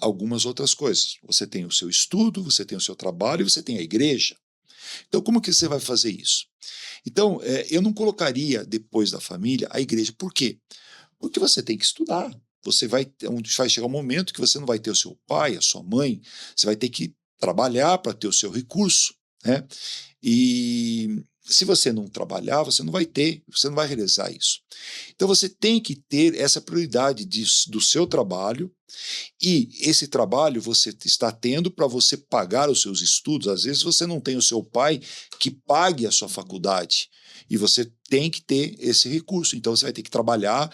algumas outras coisas. Você tem o seu estudo, você tem o seu trabalho e você tem a igreja. Então como que você vai fazer isso? Então eu não colocaria depois da família a igreja. Por quê? Porque você tem que estudar. Vai chegar um momento que você não vai ter o seu pai, a sua mãe, você vai ter que trabalhar para ter o seu recurso, né? E se você não trabalhar, você não vai realizar isso. Então você tem que ter essa prioridade do seu trabalho, e esse trabalho você está tendo para você pagar os seus estudos. Às vezes você não tem o seu pai que pague a sua faculdade, e você tem que ter esse recurso. Então você vai ter que trabalhar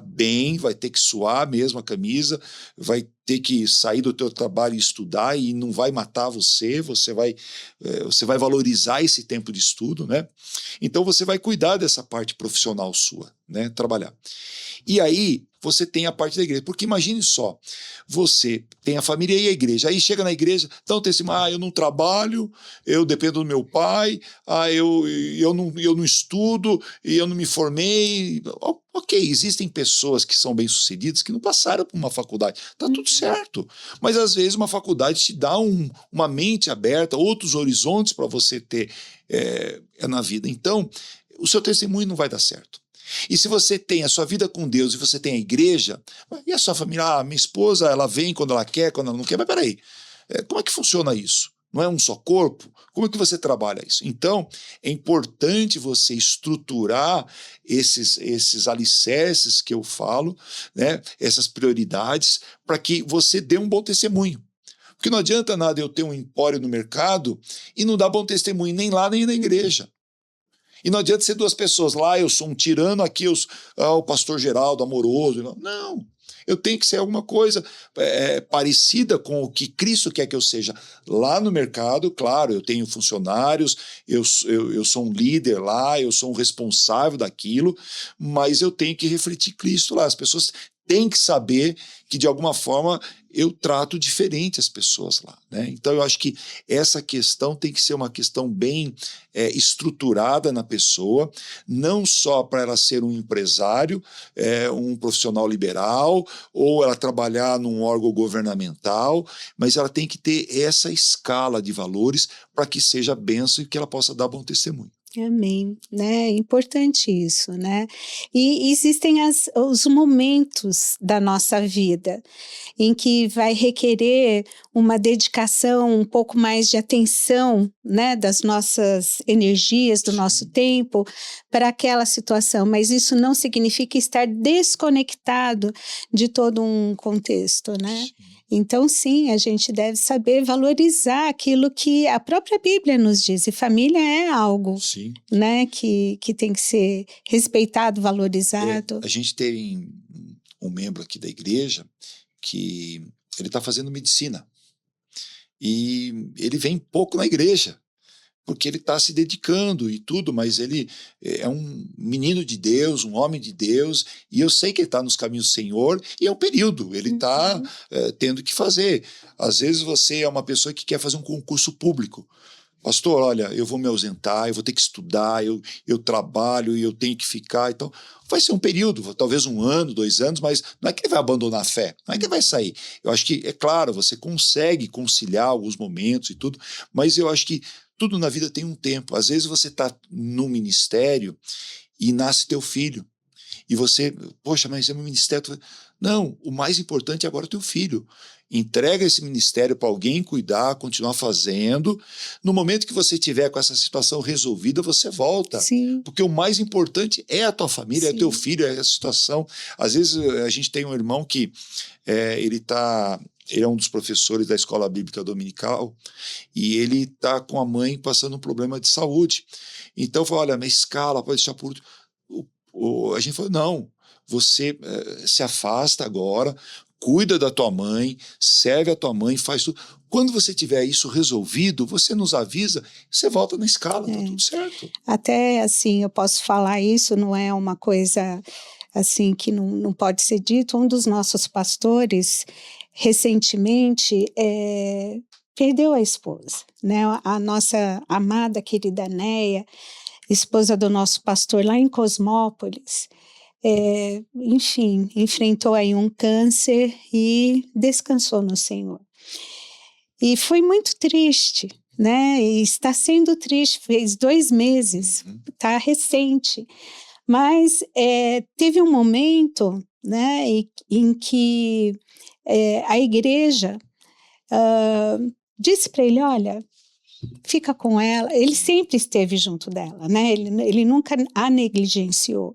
bem, vai ter que suar mesmo a camisa, vai ter que sair do teu trabalho e estudar, e não vai matar você vai valorizar esse tempo de estudo, né? Então você vai cuidar dessa parte profissional sua, né? Trabalhar. E aí você tem a parte da igreja, porque imagine só, você tem a família e a igreja, aí chega na igreja, então tem assim, eu não trabalho, eu dependo do meu pai, eu não estudo, e eu não me formei. Ok, existem pessoas que são bem-sucedidas que não passaram por uma faculdade, tá tudo certo, mas às vezes uma faculdade te dá uma mente aberta, outros horizontes para você ter na vida. Então, o seu testemunho não vai dar certo. E se você tem a sua vida com Deus e você tem a igreja, e a sua família? Minha esposa, ela vem quando ela quer, quando ela não quer, mas peraí, como é que funciona isso? Não é um só corpo? Como é que você trabalha isso? Então, é importante você estruturar esses alicerces que eu falo, né, essas prioridades, para que você dê um bom testemunho. Porque não adianta nada eu ter um empório no mercado e não dar bom testemunho nem lá nem na igreja. E não adianta ser duas pessoas, lá eu sou um tirano, aqui o pastor Geraldo, amoroso. Não, eu tenho que ser alguma coisa parecida com o que Cristo quer que eu seja. Lá no mercado, claro, eu tenho funcionários, eu sou um líder lá, eu sou um responsável daquilo, mas eu tenho que refletir Cristo lá. As pessoas têm que saber que, de alguma forma, eu trato diferente as pessoas lá, né? Então, eu acho que essa questão tem que ser uma questão bem estruturada na pessoa, não só para ela ser um empresário, um profissional liberal, ou ela trabalhar num órgão governamental, mas ela tem que ter essa escala de valores para que seja bênção e que ela possa dar bom testemunho. Amém, né? É importante isso, né? E existem os momentos da nossa vida em que vai requerer uma dedicação, um pouco mais de atenção, né, das nossas energias, do nosso tempo para aquela situação, mas isso não significa estar desconectado de todo um contexto, né? Então, sim, a gente deve saber valorizar aquilo que a própria Bíblia nos diz, e família é algo, né, que tem que ser respeitado, valorizado. A gente tem um membro aqui da igreja que ele está fazendo medicina, e ele vem pouco na igreja, porque ele está se dedicando e tudo, mas ele é um menino de Deus, um homem de Deus, e eu sei que ele está nos caminhos do Senhor, e é um período, ele está tendo que fazer. Às vezes você é uma pessoa que quer fazer um concurso público. Pastor, olha, eu vou me ausentar, eu vou ter que estudar, eu trabalho e eu tenho que ficar. Então, vai ser um período, talvez 1 ano, 2 anos, mas não é que ele vai abandonar a fé, não é que ele vai sair. Eu acho que, é claro, você consegue conciliar alguns momentos e tudo, mas eu acho que tudo na vida tem um tempo. Às vezes você está no ministério e nasce teu filho. E você, poxa, mas é meu ministério. Não, o mais importante é agora teu filho. Entrega esse ministério para alguém cuidar, continuar fazendo. No momento que você tiver com essa situação resolvida, você volta. Sim. Porque o mais importante é a tua família, é teu filho, é a situação. Às vezes a gente tem um irmão que ele está ele é um dos professores da escola bíblica dominical, e ele está com a mãe passando um problema de saúde. Então, falou, olha, minha escala pode deixar por último. A gente falou, não, você se afasta agora, cuida da tua mãe, serve a tua mãe, faz tudo. Quando você tiver isso resolvido, você nos avisa, você volta na escala, tá tudo certo. Até assim, eu posso falar isso, não é uma coisa assim que não pode ser dito. Um dos nossos pastores, recentemente, perdeu a esposa, né? A nossa amada querida Neia, esposa do nosso pastor lá em Cosmópolis, enfim, enfrentou aí um câncer e descansou no Senhor. E foi muito triste, né? E está sendo triste, fez 2 meses, está recente. Mas teve um momento, né, em que a igreja disse para ele, olha, fica com ela. Ele sempre esteve junto dela, né? Ele nunca a negligenciou.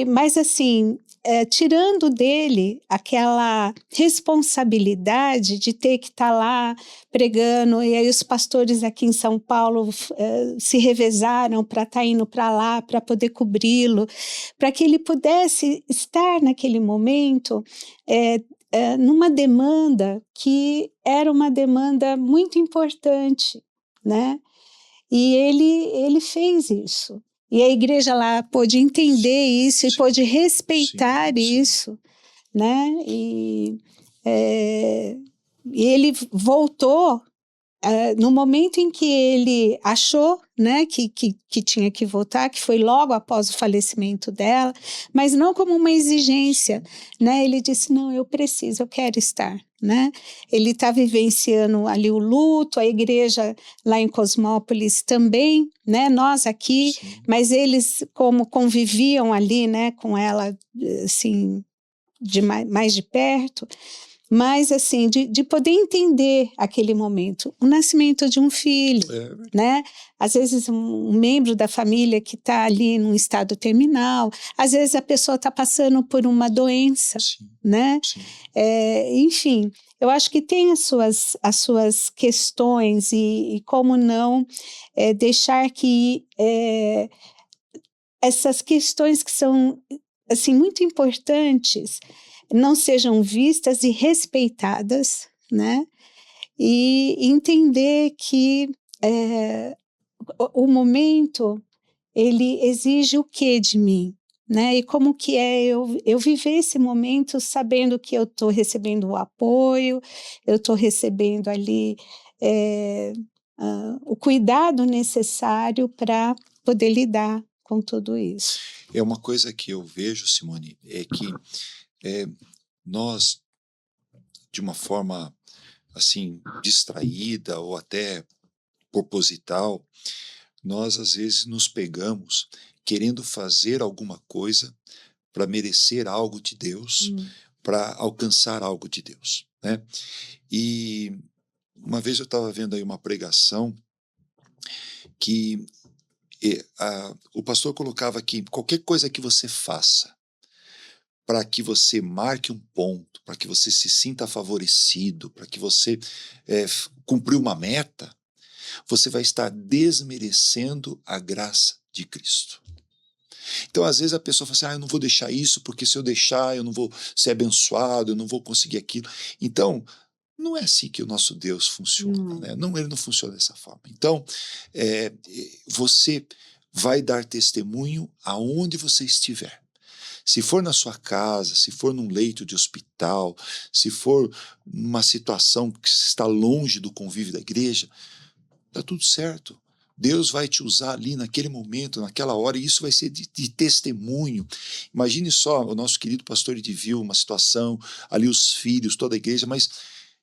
Mas assim, tirando dele aquela responsabilidade de ter que estar lá pregando, e aí os pastores aqui em São Paulo se revezaram para estar indo para lá, para poder cobri-lo, para que ele pudesse estar naquele momento numa demanda que era uma demanda muito importante, né? E ele fez isso. E a igreja lá pôde entender isso e pôde respeitar isso, né? E ele voltou no momento em que ele achou, né, que tinha que voltar, que foi logo após o falecimento dela, mas não como uma exigência, né? Ele disse, não, eu preciso, eu quero estar, né? Ele está vivenciando ali o luto, a igreja lá em Cosmópolis também, né? Nós aqui, mas eles como conviviam ali, né, com ela, assim, mais de perto, mas assim, de poder entender aquele momento, o nascimento de um filho, né? Às vezes um membro da família que está ali num estado terminal, às vezes a pessoa está passando por uma doença, né? Enfim, eu acho que tem as suas questões e como não deixar que essas questões que são assim muito importantes não sejam vistas e respeitadas, né? E entender que o momento, ele exige o que de mim, né? E como que eu viver esse momento sabendo que eu estou recebendo o apoio, eu estou recebendo ali o cuidado necessário para poder lidar com tudo isso. É uma coisa que eu vejo, Simone, é que nós, de uma forma assim distraída ou até proposital, nós às vezes nos pegamos querendo fazer alguma coisa para merecer algo de Deus, para alcançar algo de Deus, né? E uma vez eu estava vendo aí uma pregação que o pastor colocava que qualquer coisa que você faça para que você marque um ponto, para que você se sinta favorecido, para que você cumpriu uma meta, você vai estar desmerecendo a graça de Cristo. Então, às vezes a pessoa fala assim, eu não vou deixar isso, porque se eu deixar, eu não vou ser abençoado, eu não vou conseguir aquilo. Então, não é assim que o nosso Deus funciona, né? Não, ele não funciona dessa forma. Então, você vai dar testemunho aonde você estiver. Se for na sua casa, se for num leito de hospital, se for numa situação que está longe do convívio da igreja, está tudo certo. Deus vai te usar ali naquele momento, naquela hora, e isso vai ser de testemunho. Imagine só o nosso querido pastor Ediviu, uma situação, ali os filhos, toda a igreja, mas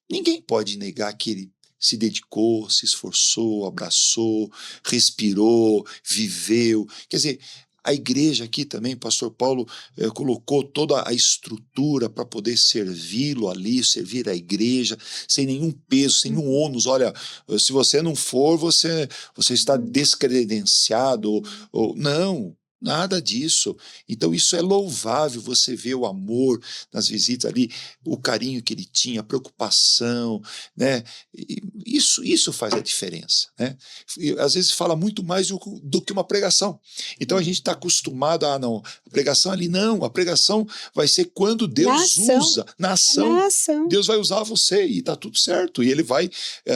ninguém pode negar que ele se dedicou, se esforçou, abraçou, respirou, viveu. Quer dizer, a igreja aqui também, pastor Paulo colocou toda a estrutura para poder servi-lo ali, servir a igreja, sem nenhum peso, sem nenhum ônus. Olha, se você não for, você está descredenciado. Não, Nada disso. Então, isso é louvável, você vê o amor nas visitas ali, o carinho que ele tinha, a preocupação, né? Isso faz a diferença, né? E, às vezes fala muito mais do que uma pregação. Então, a gente está acostumado a, não, a pregação ali, não, a pregação vai ser quando Deus usa, na ação. Deus vai usar você e está tudo certo. E ele vai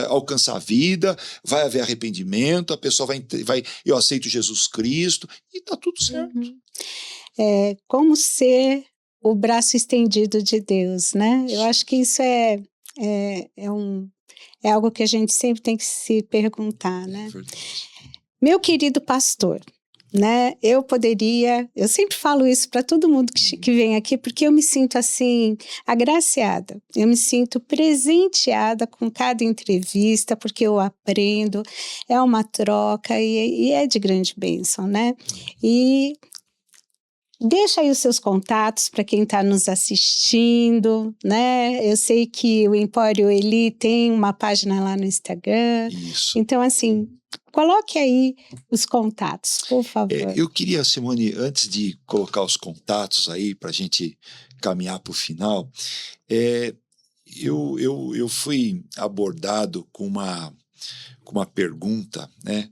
alcançar a vida, vai haver arrependimento, a pessoa eu aceito Jesus Cristo, e está tudo certo. É como ser o braço estendido de Deus, né? Eu acho que isso é algo que a gente sempre tem que se perguntar, né? Meu querido pastor, né? Eu sempre falo isso para todo mundo que vem aqui, porque eu me sinto assim, agraciada, eu me sinto presenteada com cada entrevista, porque eu aprendo, é uma troca e é de grande bênção, né? E deixa aí os seus contatos para quem está nos assistindo, né? Eu sei que o Empório Eli tem uma página lá no Instagram. Isso. Então, assim, coloque aí os contatos, por favor. Eu queria, Simone, antes de colocar os contatos aí para a gente caminhar para o final, eu fui abordado com uma pergunta, né?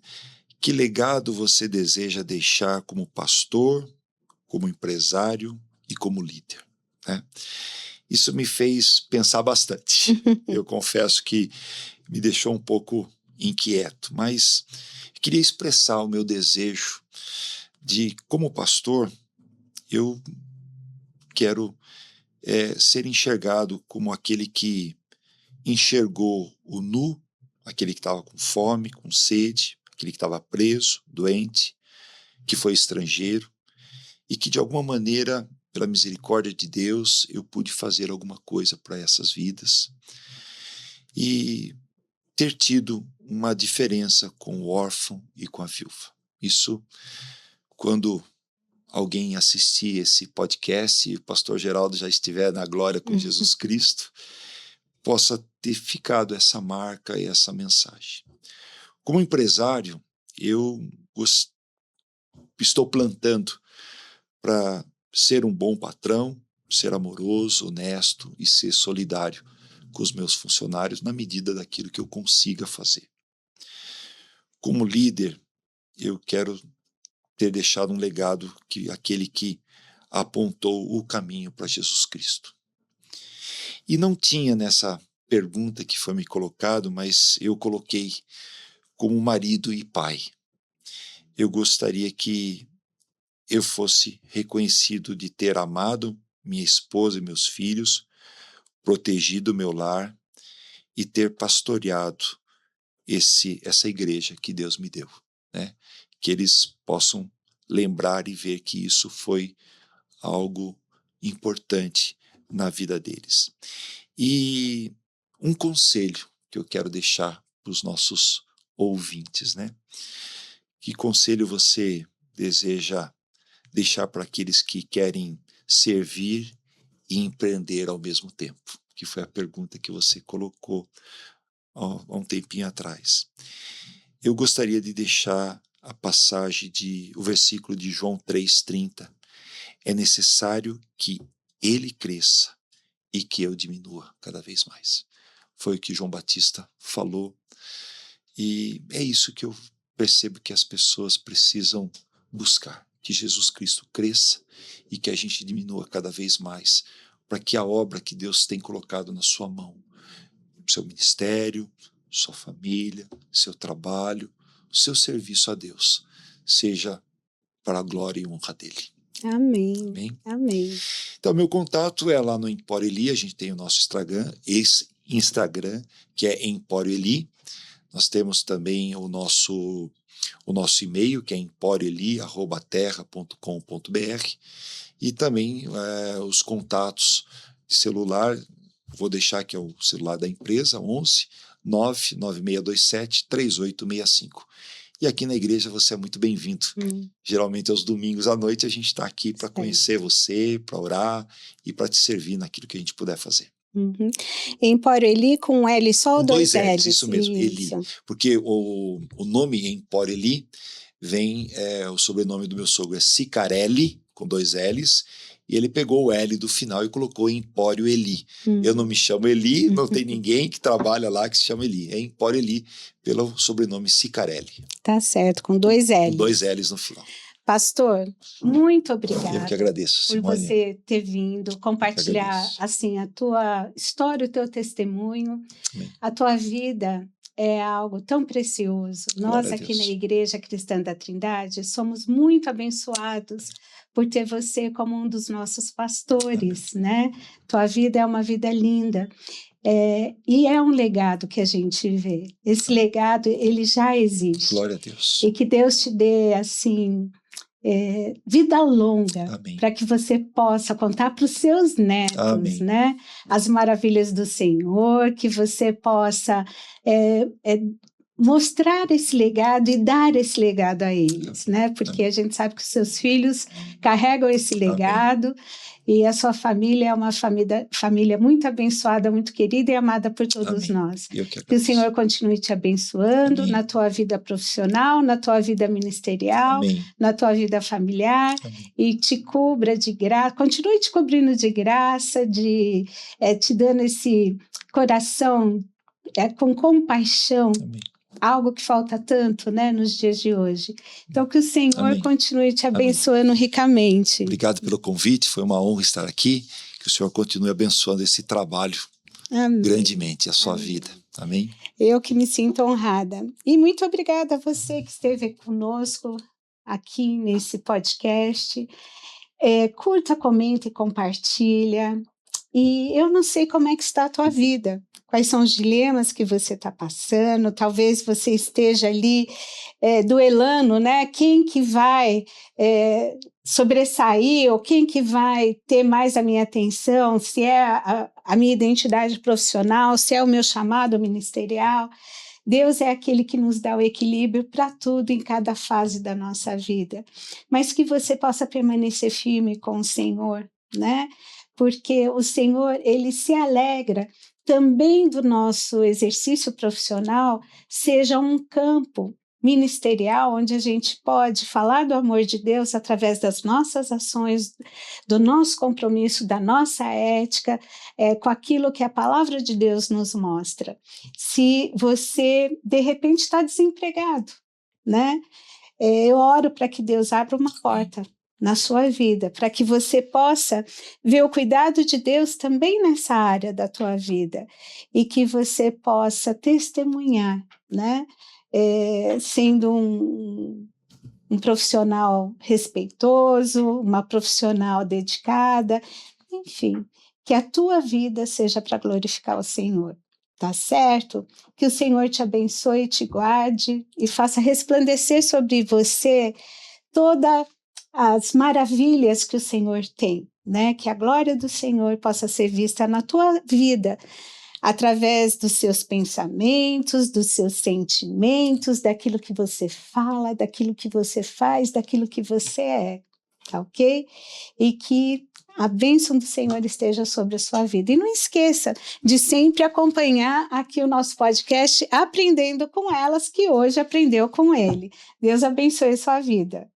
Que legado você deseja deixar como pastor, como empresário e como líder, né? Isso me fez pensar bastante. Eu confesso que me deixou um pouco inquieto, mas queria expressar o meu desejo de, como pastor, eu quero ser enxergado como aquele que enxergou o nu, aquele que estava com fome, com sede, aquele que estava preso, doente, que foi estrangeiro, e que de alguma maneira, pela misericórdia de Deus, eu pude fazer alguma coisa para essas vidas e ter tido uma diferença com o órfão e com a viúva. Isso, quando alguém assistir esse podcast e o pastor Geraldo já estiver na glória com Jesus Cristo, possa ter ficado essa marca e essa mensagem. Como empresário, eu estou plantando para ser um bom patrão, ser amoroso, honesto e ser solidário com os meus funcionários na medida daquilo que eu consiga fazer. Como líder, eu quero ter deixado um legado que aquele que apontou o caminho para Jesus Cristo. E não tinha nessa pergunta que foi me colocado, mas eu coloquei como marido e pai. Eu gostaria que eu fosse reconhecido de ter amado minha esposa e meus filhos, protegido meu lar e ter pastoreado essa igreja que Deus me deu, né? Que eles possam lembrar e ver que isso foi algo importante na vida deles. E um conselho que eu quero deixar para os nossos ouvintes, né? Que conselho você deseja deixar para aqueles que querem servir e empreender ao mesmo tempo? Que foi a pergunta que você colocou há um tempinho atrás. Eu gostaria de deixar a passagem o versículo de João 3,30. É necessário que ele cresça e que eu diminua cada vez mais. Foi o que João Batista falou. E é isso que eu percebo que as pessoas precisam buscar. Que Jesus Cristo cresça e que a gente diminua cada vez mais, para que a obra que Deus tem colocado na sua mão, seu ministério, sua família, seu trabalho, o seu serviço a Deus, seja para a glória e honra dele. Amém. Amém. Amém. Então, meu contato é lá no Empório Eli, a gente tem o nosso Instagram, que é Empório Eli. Nós temos também o nosso e-mail, que é emporioeli@terra.com.br, e também os contatos de celular. Vou deixar que é o celular da empresa, 11 99627 3865. E aqui na igreja você é muito bem-vindo. Geralmente aos domingos à noite a gente está aqui para conhecer você, para orar e para te servir naquilo que a gente puder fazer. Empório Eli com L só ou dois L's? L's? Isso mesmo, Eli. Porque o nome Empório Eli o sobrenome do meu sogro é Sicarelli, com 2 L's, e ele pegou o L do final e colocou em Empório Eli. Eu não me chamo Eli, não tem ninguém que trabalha lá que se chama Eli. É Empório Eli, pelo sobrenome Sicarelli. Tá certo, com 2 L's. Com 2 L's no final. Pastor, muito obrigada. Eu que agradeço, Simone. Por você ter vindo compartilhar assim a tua história, o teu testemunho. Amém. A tua vida é algo tão precioso. Nós aqui na Igreja Cristã da Trindade somos muito abençoados por ter você como um dos nossos pastores, né? Tua vida é uma vida linda. E é um legado que a gente vê. Esse legado, ele já existe. Glória a Deus. E que Deus te dê, assim, vida longa, para que você possa contar para os seus netos, Amém. né? As maravilhas do Senhor, que você possa mostrar esse legado e dar esse legado a eles, né? Porque a gente sabe que os seus filhos carregam esse legado. Amém. E a sua família é uma família muito abençoada, muito querida e amada por todos Amém. nós. Que o Senhor continue te abençoando. Amém. Na tua vida profissional, na tua vida ministerial, amém. Na tua vida familiar, amém. E te cubra de graça, continue te cobrindo de graça, te dando esse coração com compaixão. Amém. Algo que falta tanto, né, nos dias de hoje. Então, que o Senhor amém. Continue te abençoando amém. Ricamente. Obrigado pelo convite, foi uma honra estar aqui. Que o Senhor continue abençoando esse trabalho amém. Grandemente, a sua amém. Vida. Amém? Eu que me sinto honrada. E muito obrigada a você que esteve conosco aqui nesse podcast. Curta, comenta e compartilha. E eu não sei como é que está a tua vida. Quais são os dilemas que você está passando? Talvez você esteja ali duelando, né? Quem que vai sobressair ou quem que vai ter mais a minha atenção? Se é a minha identidade profissional, se é o meu chamado ministerial. Deus é aquele que nos dá o equilíbrio para tudo em cada fase da nossa vida. Mas que você possa permanecer firme com o Senhor, né? Porque o Senhor, Ele se alegra também do nosso exercício profissional seja um campo ministerial onde a gente pode falar do amor de Deus através das nossas ações, do nosso compromisso, da nossa ética, com aquilo que a palavra de Deus nos mostra. Se você, de repente, está desempregado, né? Eu oro para que Deus abra uma porta na sua vida, para que você possa ver o cuidado de Deus também nessa área da tua vida e que você possa testemunhar, né? Sendo um profissional respeitoso, uma profissional dedicada, enfim, que a tua vida seja para glorificar o Senhor. Tá certo? Que o Senhor te abençoe, te guarde e faça resplandecer sobre você todas as maravilhas que o Senhor tem, né? Que a glória do Senhor possa ser vista na tua vida, através dos seus pensamentos, dos seus sentimentos, daquilo que você fala, daquilo que você faz, daquilo que você é, tá ok? E que a bênção do Senhor esteja sobre a sua vida. E não esqueça de sempre acompanhar aqui o nosso podcast Aprendendo com Elas, que hoje aprendeu com ele. Deus abençoe a sua vida.